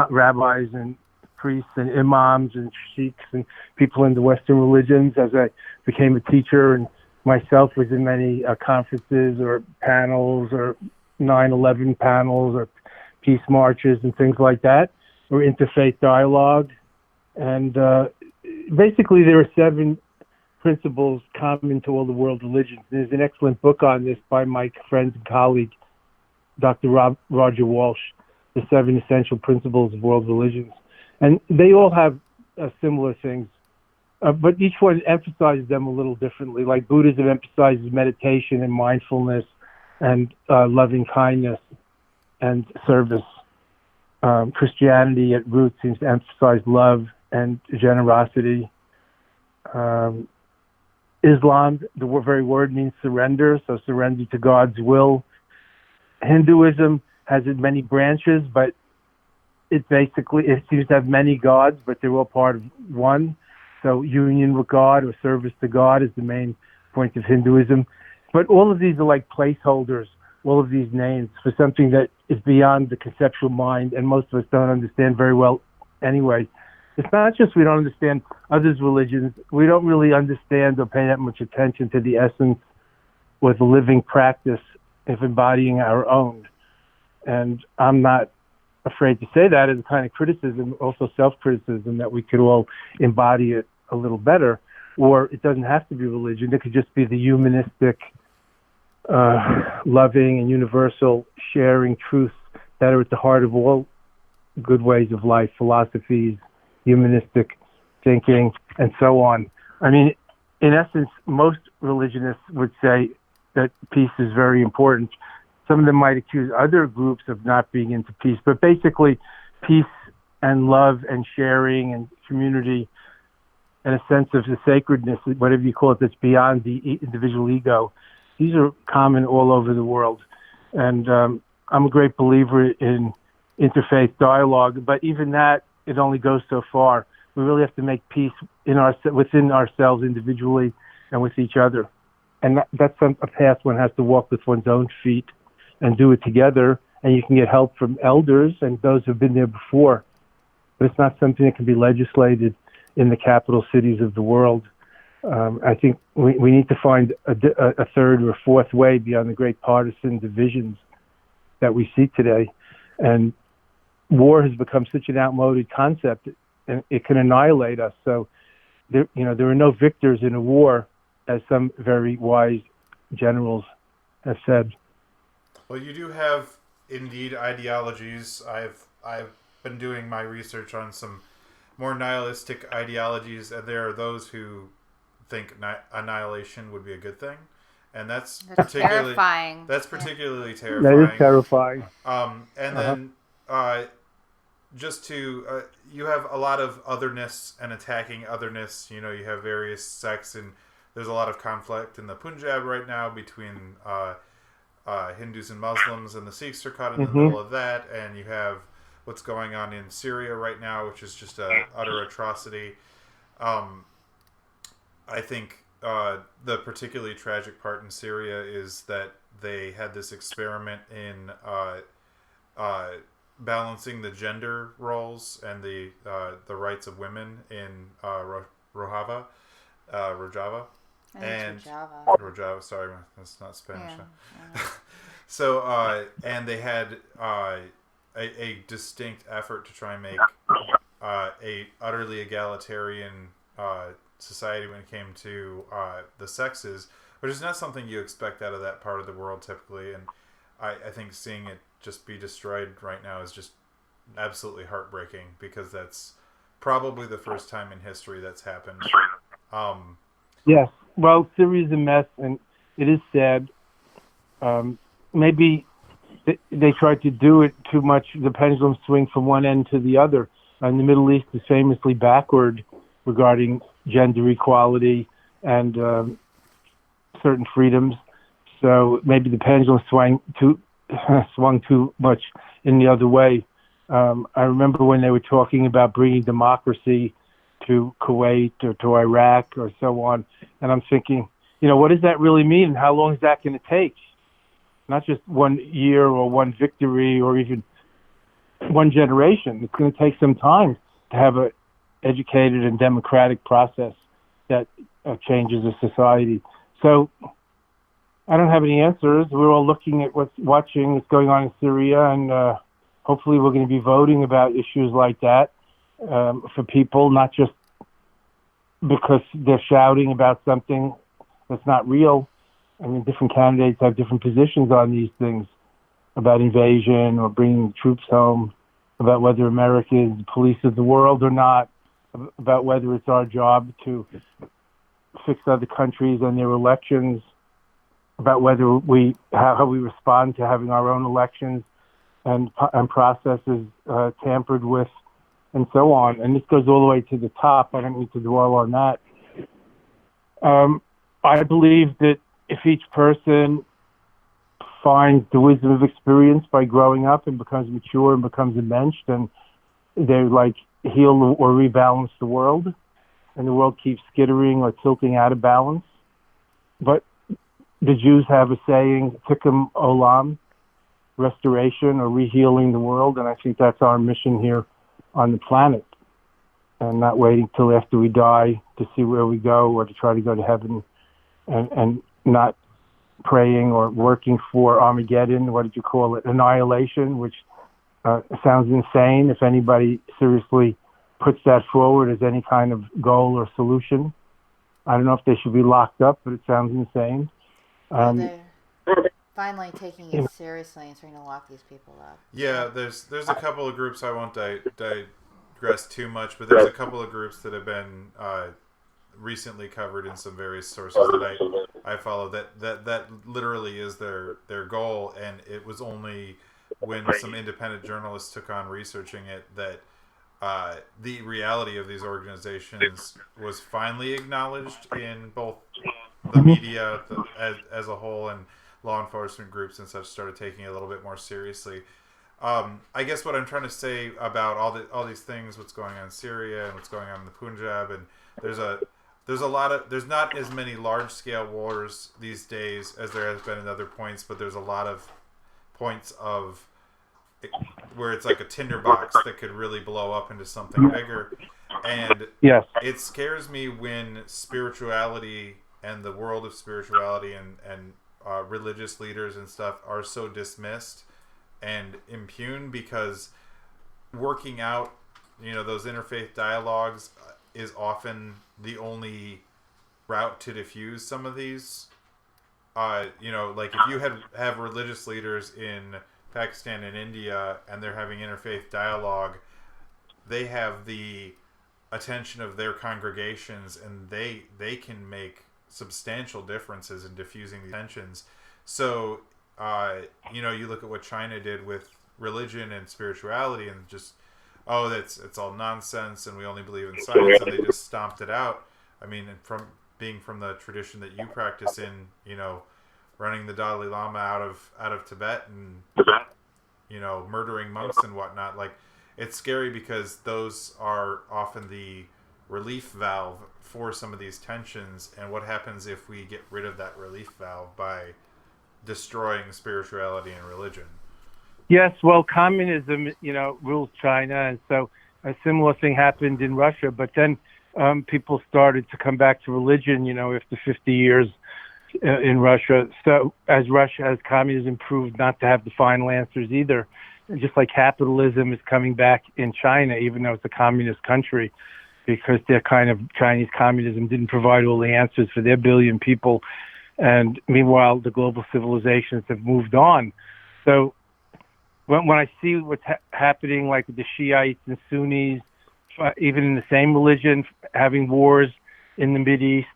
rabbis and priests and imams and sheiks and people in the Western religions as I became a teacher, and myself was in many conferences or panels or 9/11 panels or peace marches and things like that, or interfaith dialogue. And basically there are 7 principles common to all the world religions. There's an excellent book on this by my friend and colleague, Dr. Roger Walsh, The 7 Essential Principles of World Religions. And they all have similar things, but each one emphasizes them a little differently. Like Buddhism emphasizes meditation and mindfulness and loving kindness and service. Christianity at root seems to emphasize love and generosity. Islam, the very word means surrender, so surrender to God's will. Hinduism has many branches, but it seems to have many gods, but they're all part of one. So union with God or service to God is the main point of Hinduism. But all of these are like placeholders, all of these names, for something that is beyond the conceptual mind, and most of us don't understand very well anyway. It's not just we don't understand others' religions. We don't really understand or pay that much attention to the essence or the living practice of embodying our own. And I'm not afraid to say that as a kind of criticism, also self-criticism, that we could all embody it a little better. Or it doesn't have to be religion. It could just be the humanistic, loving and universal sharing truths that are at the heart of all good ways of life, philosophies, humanistic thinking, and so on. I mean, in essence, most religionists would say that peace is very important. Some of them might accuse other groups of not being into peace, but basically peace and love and sharing and community and a sense of the sacredness, whatever you call it, that's beyond the individual ego, these are common all over the world. And I'm a great believer in interfaith dialogue, but even that, it only goes so far. We really have to make peace within ourselves individually and with each other. And that's a path one has to walk with one's own feet and do it together. And you can get help from elders and those who have been there before. But it's not something that can be legislated in the capital cities of the world. I think we need to find a third or fourth way beyond the great partisan divisions that we see today. And war has become such an outmoded concept, and it can annihilate us. So there are no victors in a war, as some very wise generals have said. Well, you do have indeed ideologies. I've been doing my research on some more nihilistic ideologies, and there are those who think annihilation would be a good thing, and that's particularly terrifying. That's particularly terrifying. That is terrifying. Then just to you have a lot of otherness and attacking otherness. You have various sects, and there's a lot of conflict in the Punjab right now between Hindus and Muslims, and the Sikhs are caught in the middle of that, and you have what's going on in Syria right now, which is just an utter atrocity. I think the particularly tragic part in Syria is that they had this experiment in balancing the gender roles and the rights of women in Rojava. Rojava, sorry, that's not Spanish. Yeah. So, and they had a distinct effort to try and make a utterly egalitarian society when it came to the sexes, which is not something you expect out of that part of the world typically. And I think seeing it just be destroyed right now is just absolutely heartbreaking, because that's probably the first time in history that's happened. Yes. Well, Syria's a mess, and it is sad. Maybe they tried to do it too much. The pendulum swing from one end to the other. And the Middle East is famously backward regarding gender equality and certain freedoms. So maybe the pendulum swung too much in the other way. I remember when they were talking about bringing democracy to Kuwait or to Iraq or so on, and I'm thinking, what does that really mean, and how long is that going to take? Not just 1 year or one victory or even one generation. It's going to take some time to have an educated and democratic process that changes a society. So I don't have any answers. We're all looking at watching what's going on in Syria, and hopefully we're going to be voting about issues like that for people, not just because they're shouting about something that's not real. I mean, different candidates have different positions on these things, about invasion or bringing troops home, about whether America is the police of the world or not, about whether it's our job to fix other countries and their elections, about whether how we respond to having our own elections and processes tampered with, and so on. And this goes all the way to the top. I don't need to dwell on that. I believe that if each person finds the wisdom of experience by growing up and becomes mature and becomes immense, then they like heal or rebalance the world, and the world keeps skittering or tilting out of balance. But the Jews have a saying, Tikkun Olam, restoration or rehealing the world, and I think that's our mission here on the planet, and not waiting till after we die to see where we go or to try to go to heaven, and not praying or working for Armageddon, what did you call it, annihilation, which sounds insane if anybody seriously puts that forward as any kind of goal or solution. I don't know if they should be locked up, but it sounds insane. They're finally taking it seriously and trying to lock these people up. Yeah, there's a couple of groups, I won't digress too much, but there's a couple of groups that have been recently covered in some various sources that I follow that literally is their goal, and it was only when some independent journalists took on researching it that the reality of these organizations was finally acknowledged in both the media as a whole, and law enforcement groups and such started taking it a little bit more seriously. I guess what I'm trying to say about all these things, what's going on in Syria and what's going on in the Punjab, and there's not as many large scale wars these days as there has been in other points, but there's a lot of points of where it's like a tinderbox that could really blow up into something bigger. And yes, it scares me when spirituality and the world of spirituality and religious leaders and stuff are so dismissed and impugned, because working out, those interfaith dialogues is often the only route to diffuse some of these. Like if you have religious leaders in Pakistan and India and they're having interfaith dialogue, they have the attention of their congregations, and they can make substantial differences in diffusing the tensions. So you look at what China did with religion and spirituality, and just it's all nonsense and we only believe in science, and they just stomped it out. I mean, from being from the tradition that you practice in, running the Dalai Lama out of Tibet and murdering monks and whatnot, like, it's scary because those are often the relief valve for some of these tensions. And what happens if we get rid of that relief valve by destroying spirituality and religion? Yes, well, communism, rules China, and so a similar thing happened in Russia. But then people started to come back to religion, after 50 years in Russia. So as communism proved not to have the final answers either, just like capitalism is coming back in China, even though it's a communist country, because their kind of Chinese communism didn't provide all the answers for their billion people. And meanwhile, the global civilizations have moved on. So when I see what's happening, like the Shiites and Sunnis, even in the same religion, having wars in the Mideast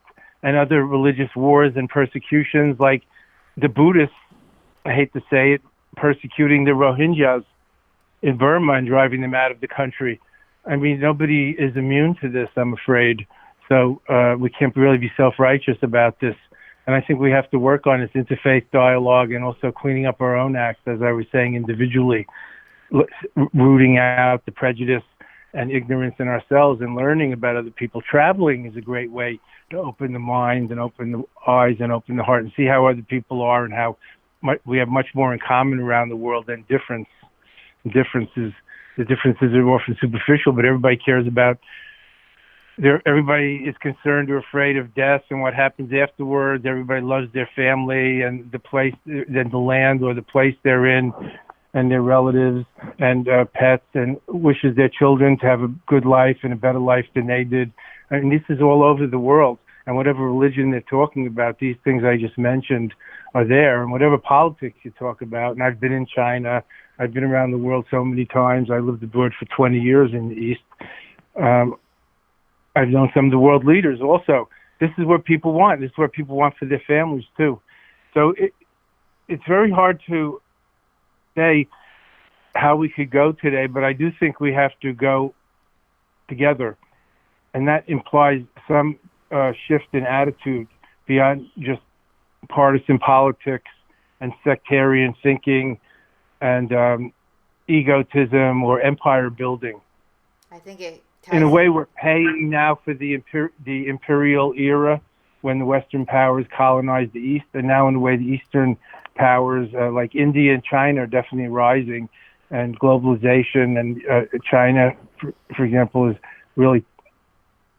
and other religious wars and persecutions, like the Buddhists, I hate to say it, persecuting the Rohingyas in Burma and driving them out of the country. I mean, nobody is immune to this, I'm afraid. So we can't really be self-righteous about this. And I think we have to work on this interfaith dialogue and also cleaning up our own acts, as I was saying, individually, rooting out the prejudice and ignorance in ourselves and learning about other people. Traveling is a great way to open the mind and open the eyes and open the heart and see how other people are and how we have much more in common around the world than difference. The differences are often superficial, but everybody cares about. Everybody is concerned or afraid of death and what happens afterwards. Everybody loves their family and the place, and the land or the place they're in, and their relatives and pets, and wishes their children to have a good life and a better life than they did. And this is all over the world. And whatever religion they're talking about, these things I just mentioned are there. And whatever politics you talk about, and I've been in China, I've been around the world so many times. I lived abroad for 20 years in the East. I've known some of the world leaders also. This is what people want. This is what people want for their families too. So it's very hard to say how we could go today, but I do think we have to go together. And that implies some shift in attitude beyond just partisan politics and sectarian thinking and egotism or empire building. I think it in a way, we're paying now for the imperial era when the Western powers colonized the East, and now in a way the Eastern powers like India and China are definitely rising, and globalization, and China, for example, is really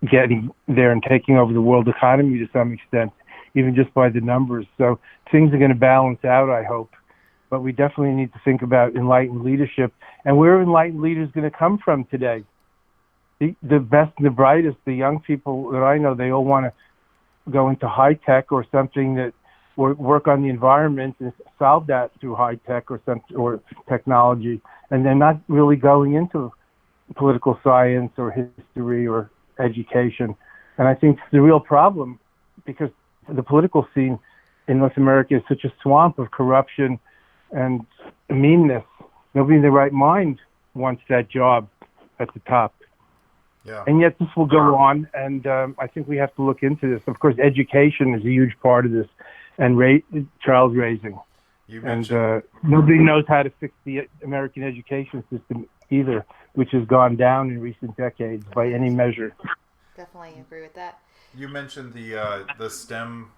getting there and taking over the world economy to some extent, even just by the numbers. So things are going to balance out, I hope. But we definitely need to think about enlightened leadership. And where are enlightened leaders going to come from today? The best and the brightest, the young people that I know, they all want to go into high tech or something that work on the environment and solve that through high tech or technology. And they're not really going into political science or history or education. And I think it's the real problem, because the political scene in North America is such a swamp of corruption and meanness. Nobody in their right mind wants that job at the top. Yeah. And yet this will go on, and I think we have to look into this. Of course, education is a huge part of this, and child raising. And nobody knows how to fix the American education system either, which has gone down in recent decades by any measure. Definitely agree with that. You mentioned the STEM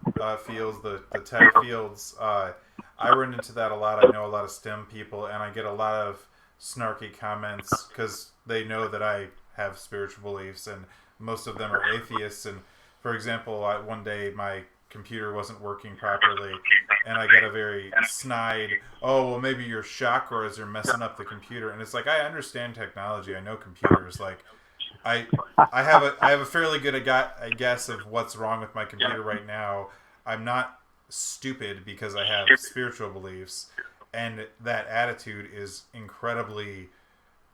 fields, the tech fields. I run into that a lot. I know a lot of STEM people, and I get a lot of snarky comments because they know that I have spiritual beliefs, and most of them are atheists. And for example, one day my computer wasn't working properly, and I got a very snide, "Oh, well, maybe your chakras are messing up the computer." And it's like, I understand technology. I know computers. Like, I have a fairly good guess of what's wrong with my computer right now. I'm not stupid because I have spiritual beliefs, and that attitude is incredibly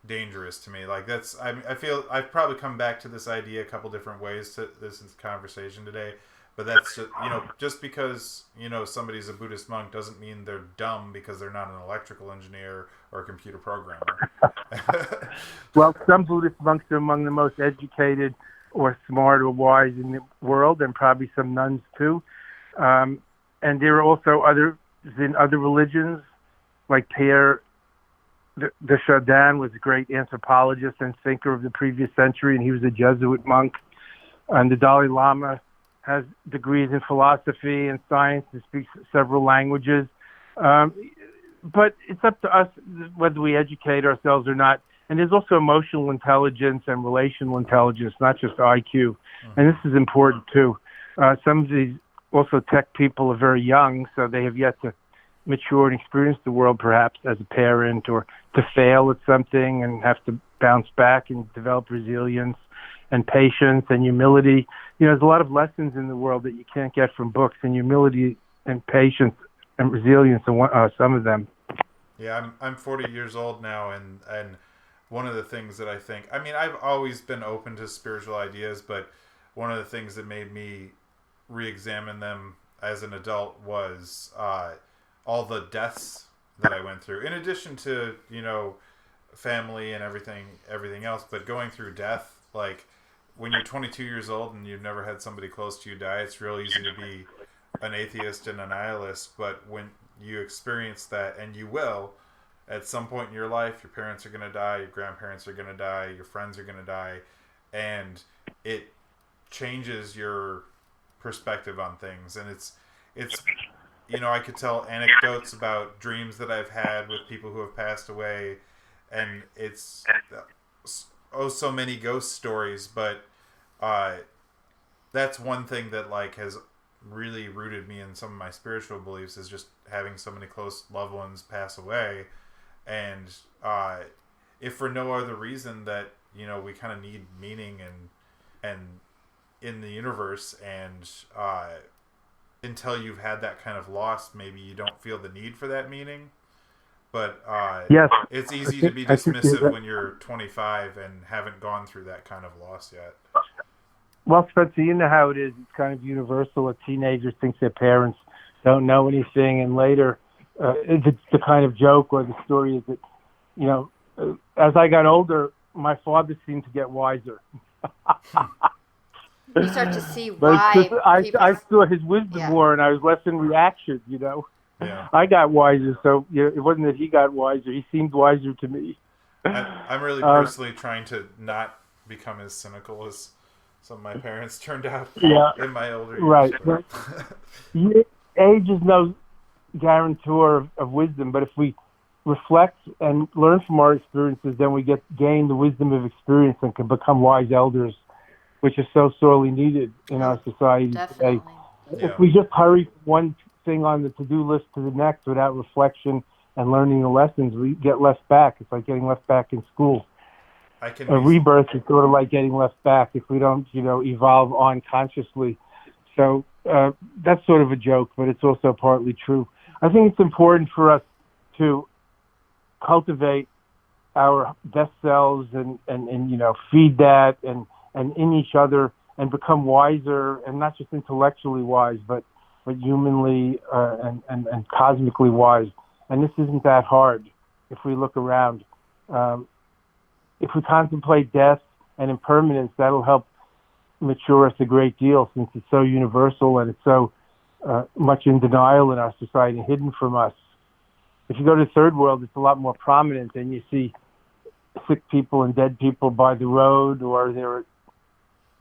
dangerous to me. Like, I feel I've probably come back to this idea a couple different ways to this conversation today, but that's just, just because somebody's a Buddhist monk doesn't mean they're dumb because they're not an electrical engineer or a computer programmer. Well, some Buddhist monks are among the most educated or smart or wise in the world, and probably some nuns too. And there are also others in other religions, like Pierre de Chardin was a great anthropologist and thinker of the previous century, and he was a Jesuit monk. And the Dalai Lama has degrees in philosophy and science and speaks several languages. But it's up to us whether we educate ourselves or not. And there's also emotional intelligence and relational intelligence, not just IQ. And this is important too. Some of these also tech people are very young, so they have yet to mature and experience the world perhaps as a parent, or to fail at something and have to bounce back and develop resilience and patience and humility. There's a lot of lessons in the world that you can't get from books, and humility and patience and resilience are some of them. Yeah, I'm 40 years old now, and one of the things that I think, I've always been open to spiritual ideas, but one of the things that made me re-examine them as an adult was all the deaths that I went through, in addition to family and everything else, but going through death. Like, when you're 22 years old and you've never had somebody close to you die, it's real easy to be an atheist and a nihilist. But when you experience that, and you will at some point in your life, your parents are going to die, your grandparents are going to die, your friends are going to die, and it changes your perspective on things. And it's I could tell anecdotes about dreams that I've had with people who have passed away, and it's so many ghost stories. But that's one thing that has really rooted me in some of my spiritual beliefs, is just having so many close loved ones pass away. And if for no other reason that we kind of need meaning and in the universe, and until you've had that kind of loss, maybe you don't feel the need for that meaning. But yes, it's easy to be dismissive when you're 25 and haven't gone through that kind of loss yet. Well, Spencer, you know how it is. It's kind of universal. A teenager thinks their parents don't know anything, and later it's the kind of joke or the story is that, as I got older, my father seemed to get wiser. You start to see But why I saw his wisdom more, and I was less in reaction. Yeah. I got wiser, so it wasn't that he got wiser. He seemed wiser to me. I'm really personally trying to not become as cynical as some of my parents turned out in my older years. Right. Age is no guarantor of wisdom, but if we reflect and learn from our experiences, then we gain the wisdom of experience and can become wise elders, which is so sorely needed in our society today. If we just hurry one thing on the to-do list to the next without reflection and learning the lessons, we get left back. It's like getting left back in school. A rebirth is sort of like getting left back if we don't, evolve on consciously. So that's sort of a joke, but it's also partly true. I think it's important for us to cultivate our best selves and feed that and in each other and become wiser, and not just intellectually wise, but humanly and cosmically wise. And this isn't that hard if we look around. If we contemplate death and impermanence, that'll help mature us a great deal, since it's so universal and it's so much in denial in our society, hidden from us. If you go to the third world, it's a lot more prominent, and you see sick people and dead people by the road, or they're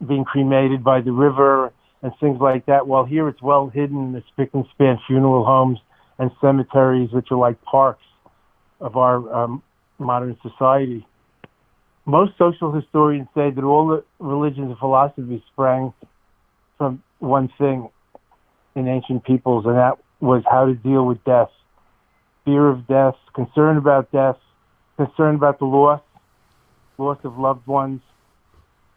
being cremated by the river and things like that. While here it's well hidden in the spick and span funeral homes and cemeteries, which are like parks of our modern society. Most social historians say that all the religions and philosophies sprang from one thing in ancient peoples, and that was how to deal with death. Fear of death, concern about death, concern about the loss of loved ones,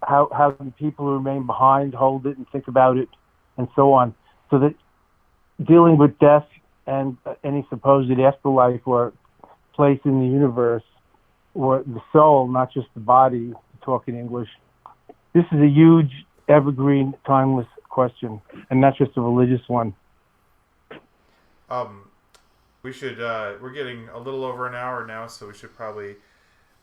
how the people who remain behind hold it and think about it, and so on. So that dealing with death and any supposed afterlife or place in the universe, or the soul, not just the body, to talk in English, this is a huge, evergreen, timeless question, and not just a religious one. We should, we're getting a little over an hour now, so we should probably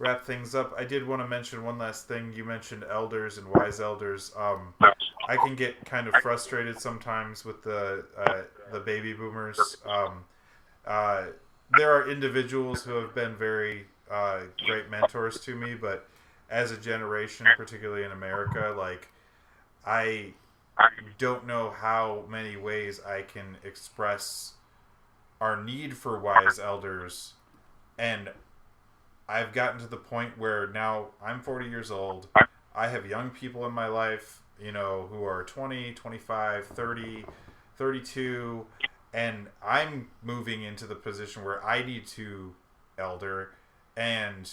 wrap things up. I did want to mention one last thing. You mentioned elders and wise elders. I can get kind of frustrated sometimes with the baby boomers. There are individuals who have been very great mentors to me, but as a generation, particularly in America, I don't know how many ways I can express our need for wise elders, and I've gotten to the point where now I'm 40 years old. I have young people in my life, who are 20, 25, 30, 32, and I'm moving into the position where I need to elder, and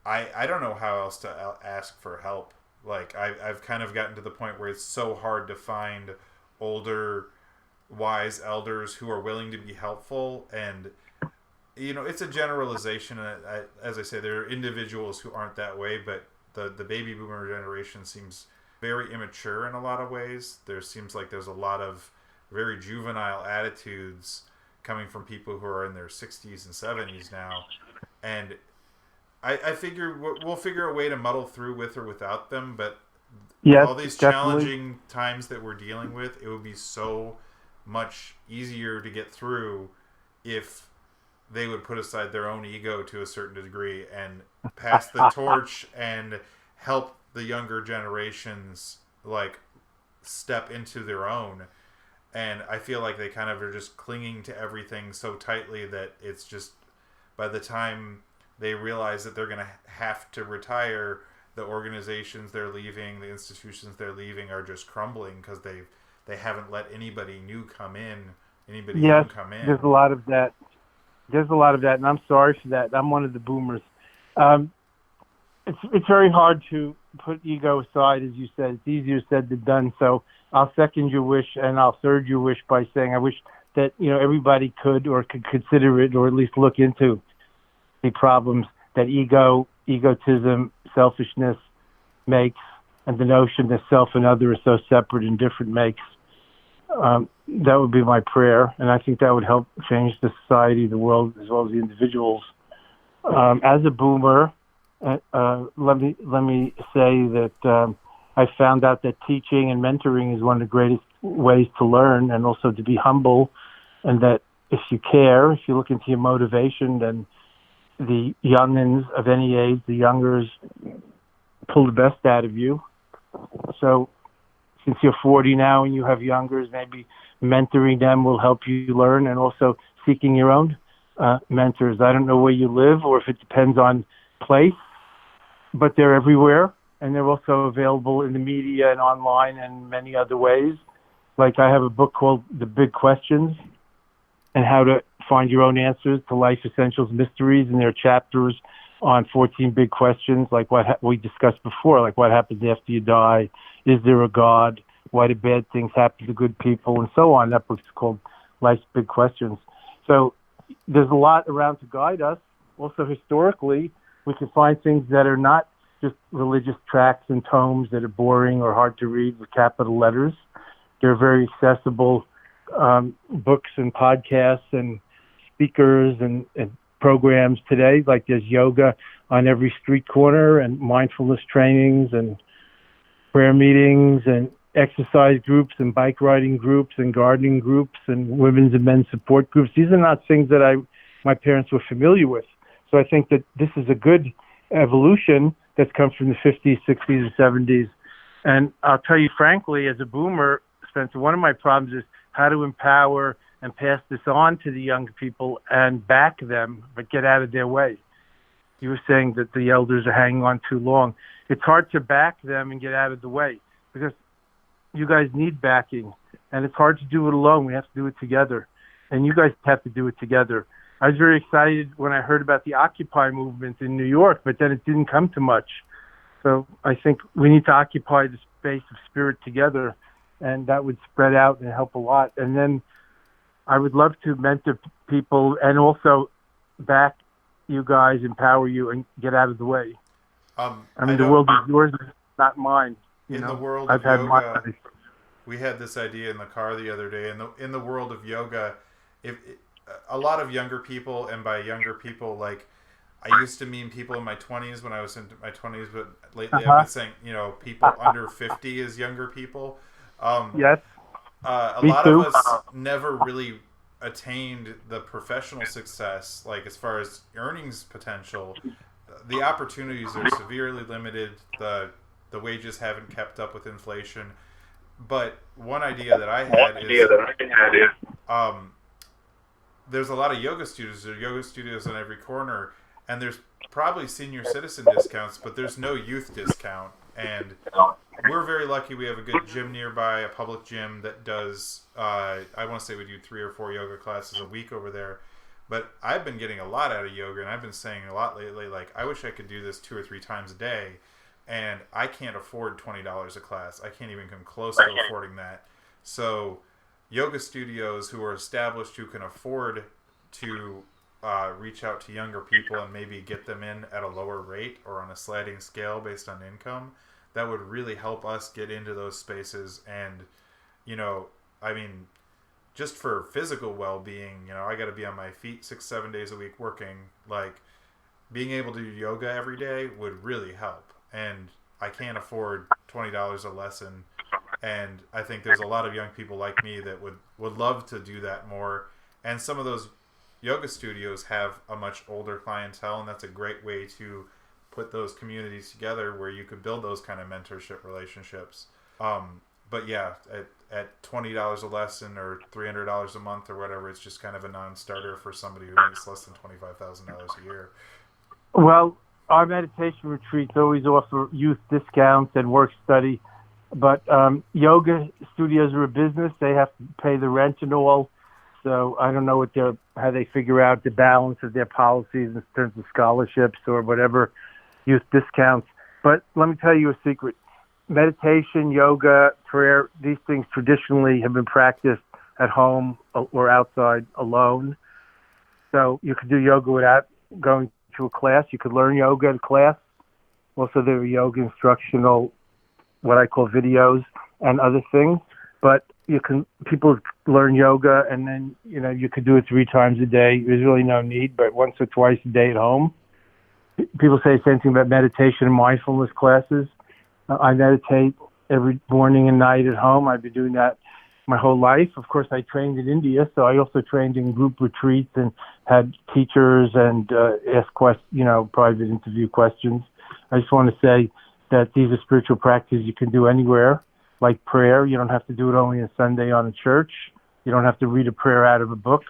I don't know how else to ask for help. I've kind of gotten to the point where it's so hard to find older, wise elders who are willing to be helpful, and it's a generalization. As I say, there are individuals who aren't that way, but the baby boomer generation seems very immature in a lot of ways. There seems like there's a lot of very juvenile attitudes coming from people who are in their 60s and 70s now, and I figure we'll figure a way to muddle through with or without them, but yes, all these definitely. challenging times that we're dealing with, it would be so much easier to get through if they would put aside their own ego to a certain degree and pass the torch and help the younger generations step into their own. And I feel like they kind of are just clinging to everything so tightly that it's just, by the time they realize that they're going to have to retire, the organizations they're leaving, the institutions they're leaving are just crumbling because they haven't let anybody new come in. Yes, there's a lot of that. And I'm sorry for that. I'm one of the boomers. It's very hard to put ego aside, as you said. It's easier said than done. So I'll second your wish, and I'll third your wish by saying I wish that everybody could consider it, or at least look into the problems that egotism, selfishness makes, and the notion that self and other are so separate and different makes. That would be my prayer, and I think that would help change the society, the world, as well as the individuals. As a boomer, let me say that I found out that teaching and mentoring is one of the greatest ways to learn, and also to be humble, and that if you care, if you look into your motivation, then the youngins of any age, the youngers, pull the best out of you. So since you're 40 now and you have youngers, maybe mentoring them will help you learn, and also seeking your own mentors. I don't know where you live or if it depends on place, but they're everywhere, and they're also available in the media and online and many other ways. Like I have a book called The Big Questions and How to Find Your Own Answers to Life Essentials Mysteries, and there are chapters on 14 big questions, like what we discussed before, like what happens after you die, is there a God, why do bad things happen to good people, and so on. That book's called Life's Big Questions. So there's a lot around to guide us. Also, historically, we can find things that are not just religious tracts and tomes that are boring or hard to read with capital letters. They're very accessible books and podcasts and speakers and programs today. Like there's yoga on every street corner, and mindfulness trainings and prayer meetings and exercise groups and bike riding groups and gardening groups and women's and men's support groups. These are not things that my parents were familiar with. So I think that this is a good evolution that's come from the 50s, 60s, and 70s. And I'll tell you frankly, as a boomer, Spencer, one of my problems is how to empower and pass this on to the young people and back them, but get out of their way. You were saying that the elders are hanging on too long. It's hard to back them and get out of the way because you guys need backing, and it's hard to do it alone. We have to do it together, and you guys have to do it together. I was very excited when I heard about the Occupy movement in New York, but then it didn't come to much. So I think we need to occupy the space of spirit together, and that would spread out and help a lot. And then I would love to mentor people and also back you guys, empower you, and get out of the way. I mean, the world is yours, not mine. In the world of yoga, we had this idea in the car the other day. In the world of yoga, if a lot of younger people, and by younger people, like I used to mean people in my 20s when I was in my 20s, but lately I've been saying, people under 50 is younger people. Yes. A lot of us never really attained the professional success, like as far as earnings potential. The opportunities are severely limited. The wages haven't kept up with inflation. But one idea that I had is there's a lot of yoga studios. There are yoga studios on every corner, and there's probably senior citizen discounts, but there's no youth discount. And we're very lucky we have a good gym nearby, a public gym that does, I want to say we do 3 or 4 yoga classes a week over there. But I've been getting a lot out of yoga, and I've been saying a lot lately, like, I wish I could do this 2 or 3 times a day, and I can't afford $20 a class. I can't even come close to affording that. So yoga studios who are established, who can afford to reach out to younger people and maybe get them in at a lower rate or on a sliding scale based on income, that would really help us get into those spaces. And, I mean, just for physical well-being, I got to be on my feet 6-7 days a week working. Like, being able to do yoga every day would really help. And I can't afford $20 a lesson. And I think there's a lot of young people like me that would love to do that more. And some of those yoga studios have a much older clientele, and that's a great way to put those communities together where you could build those kind of mentorship relationships. But yeah, at $20 a lesson or $300 a month or whatever, it's just kind of a non-starter for somebody who makes less than $25,000 a year. Well, our meditation retreats always offer youth discounts and work study, but yoga studios are a business. They have to pay the rent and all. So I don't know how they figure out the balance of their policies in terms of scholarships or whatever youth discounts. But let me tell you a secret. Meditation, yoga, prayer, these things traditionally have been practiced at home or outside alone. So you could do yoga without going to a class. You could learn yoga in a class. Also, there are yoga instructional, what I call videos and other things. But people learn yoga, and then, you could do it 3 times a day. There's really no need, but once or twice a day at home. People say the same thing about meditation and mindfulness classes. I meditate every morning and night at home. I've been doing that my whole life. Of course, I trained in India, so I also trained in group retreats and had teachers and asked private interview questions. I just want to say that these are spiritual practices you can do anywhere, like prayer. You don't have to do it only on Sunday on a church. You don't have to read a prayer out of a book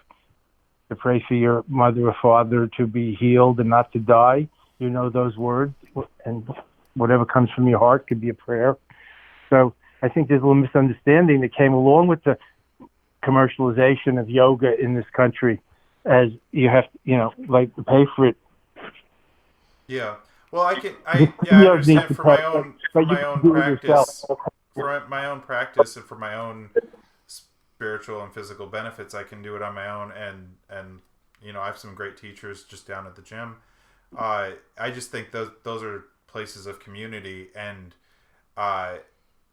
to pray for your mother or father to be healed and not to die. You know those words, and whatever comes from your heart could be a prayer. So I think there's a little misunderstanding that came along with the commercialization of yoga in this country, as you have to, to pay for it. Yeah. Well, I understand for my own practice, and for my own spiritual and physical benefits, I can do it on my own, and I have some great teachers just down at the gym. I just think those are places of community, and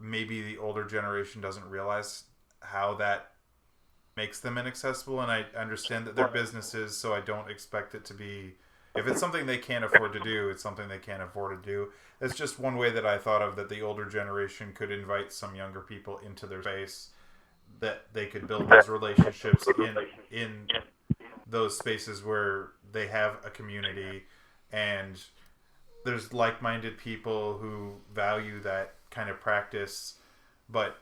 maybe the older generation doesn't realize how that makes them inaccessible, and I understand that they're businesses, so I don't expect it to be. If it's something they can't afford to do, it's something they can't afford to do. It's just one way that I thought of that the older generation could invite some younger people into their space, that they could build those relationships in those spaces where they have a community and there's like-minded people who value that kind of practice, but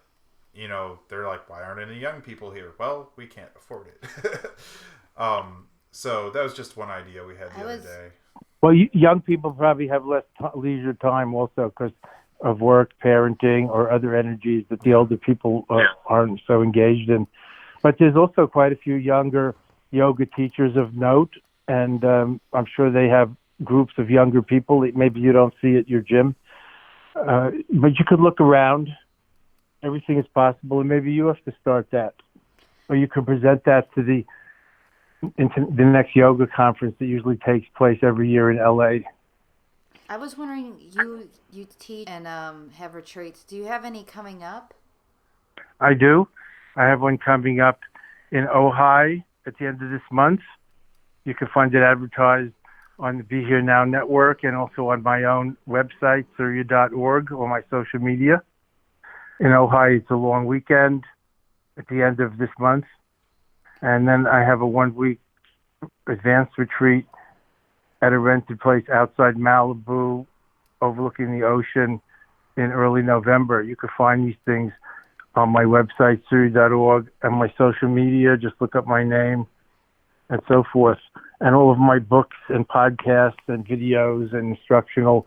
they're like, why aren't any young people here? Well, we can't afford it. So that was just one idea we had the other day. Well, young people probably have less leisure time also because of work, parenting, or other energies that the older people aren't so engaged in. But there's also quite a few younger yoga teachers of note, and I'm sure they have groups of younger people that maybe you don't see at your gym. But you could look around. Everything is possible, and maybe you have to start that. Or you can present that to the next yoga conference that usually takes place every year in LA. I was wondering, you teach and have retreats. Do you have any coming up? I do. I have one coming up in Ojai at the end of this month. You can find it advertised on the Be Here Now network and also on my own website, surya.org, or my social media. In Ojai, it's a long weekend at the end of this month. And then I have a 1-week advanced retreat at a rented place outside Malibu, overlooking the ocean in early November. You can find these things on my website, surya.org, and my social media. Just look up my name and so forth. And all of my books and podcasts and videos and instructional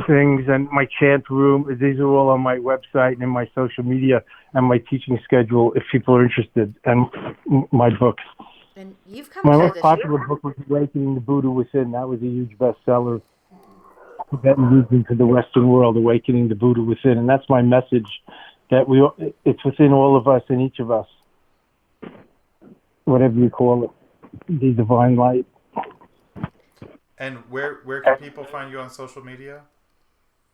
things and my chant room, these are all on my website and in my social media and my teaching schedule if people are interested, and my books. And you've come my to most popular book was Awakening the Buddha Within. That was a huge bestseller. Tibetan Wisdom to the Western World, Awakening the Buddha Within. And that's my message, that it's within all of us and each of us, whatever you call it, the divine light. And where can people find you on social media?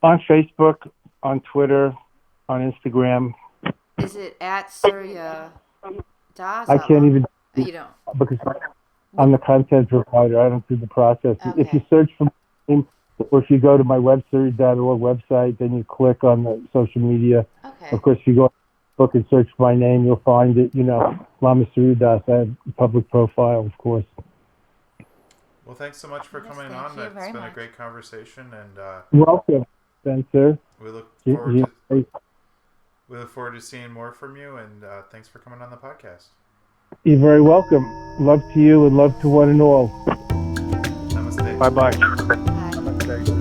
On Facebook, on Twitter, on Instagram. Is it at Surya Das? I can't even. You don't. Because I'm the content provider. I don't do the process. Okay. If you search for my name, or if you go to my surya.org website, then you click on the social media. Okay. Of course, if you go to Facebook and search for my name, you'll find it. Lama Surya Das. I have a public profile, of course. Well, thanks so much for coming on. It's been a great conversation, and welcome, Spencer. We look forward to seeing more from you, and thanks for coming on the podcast. You're very welcome. Love to you and love to one and all. Namaste. Bye-bye. Bye. Namaste.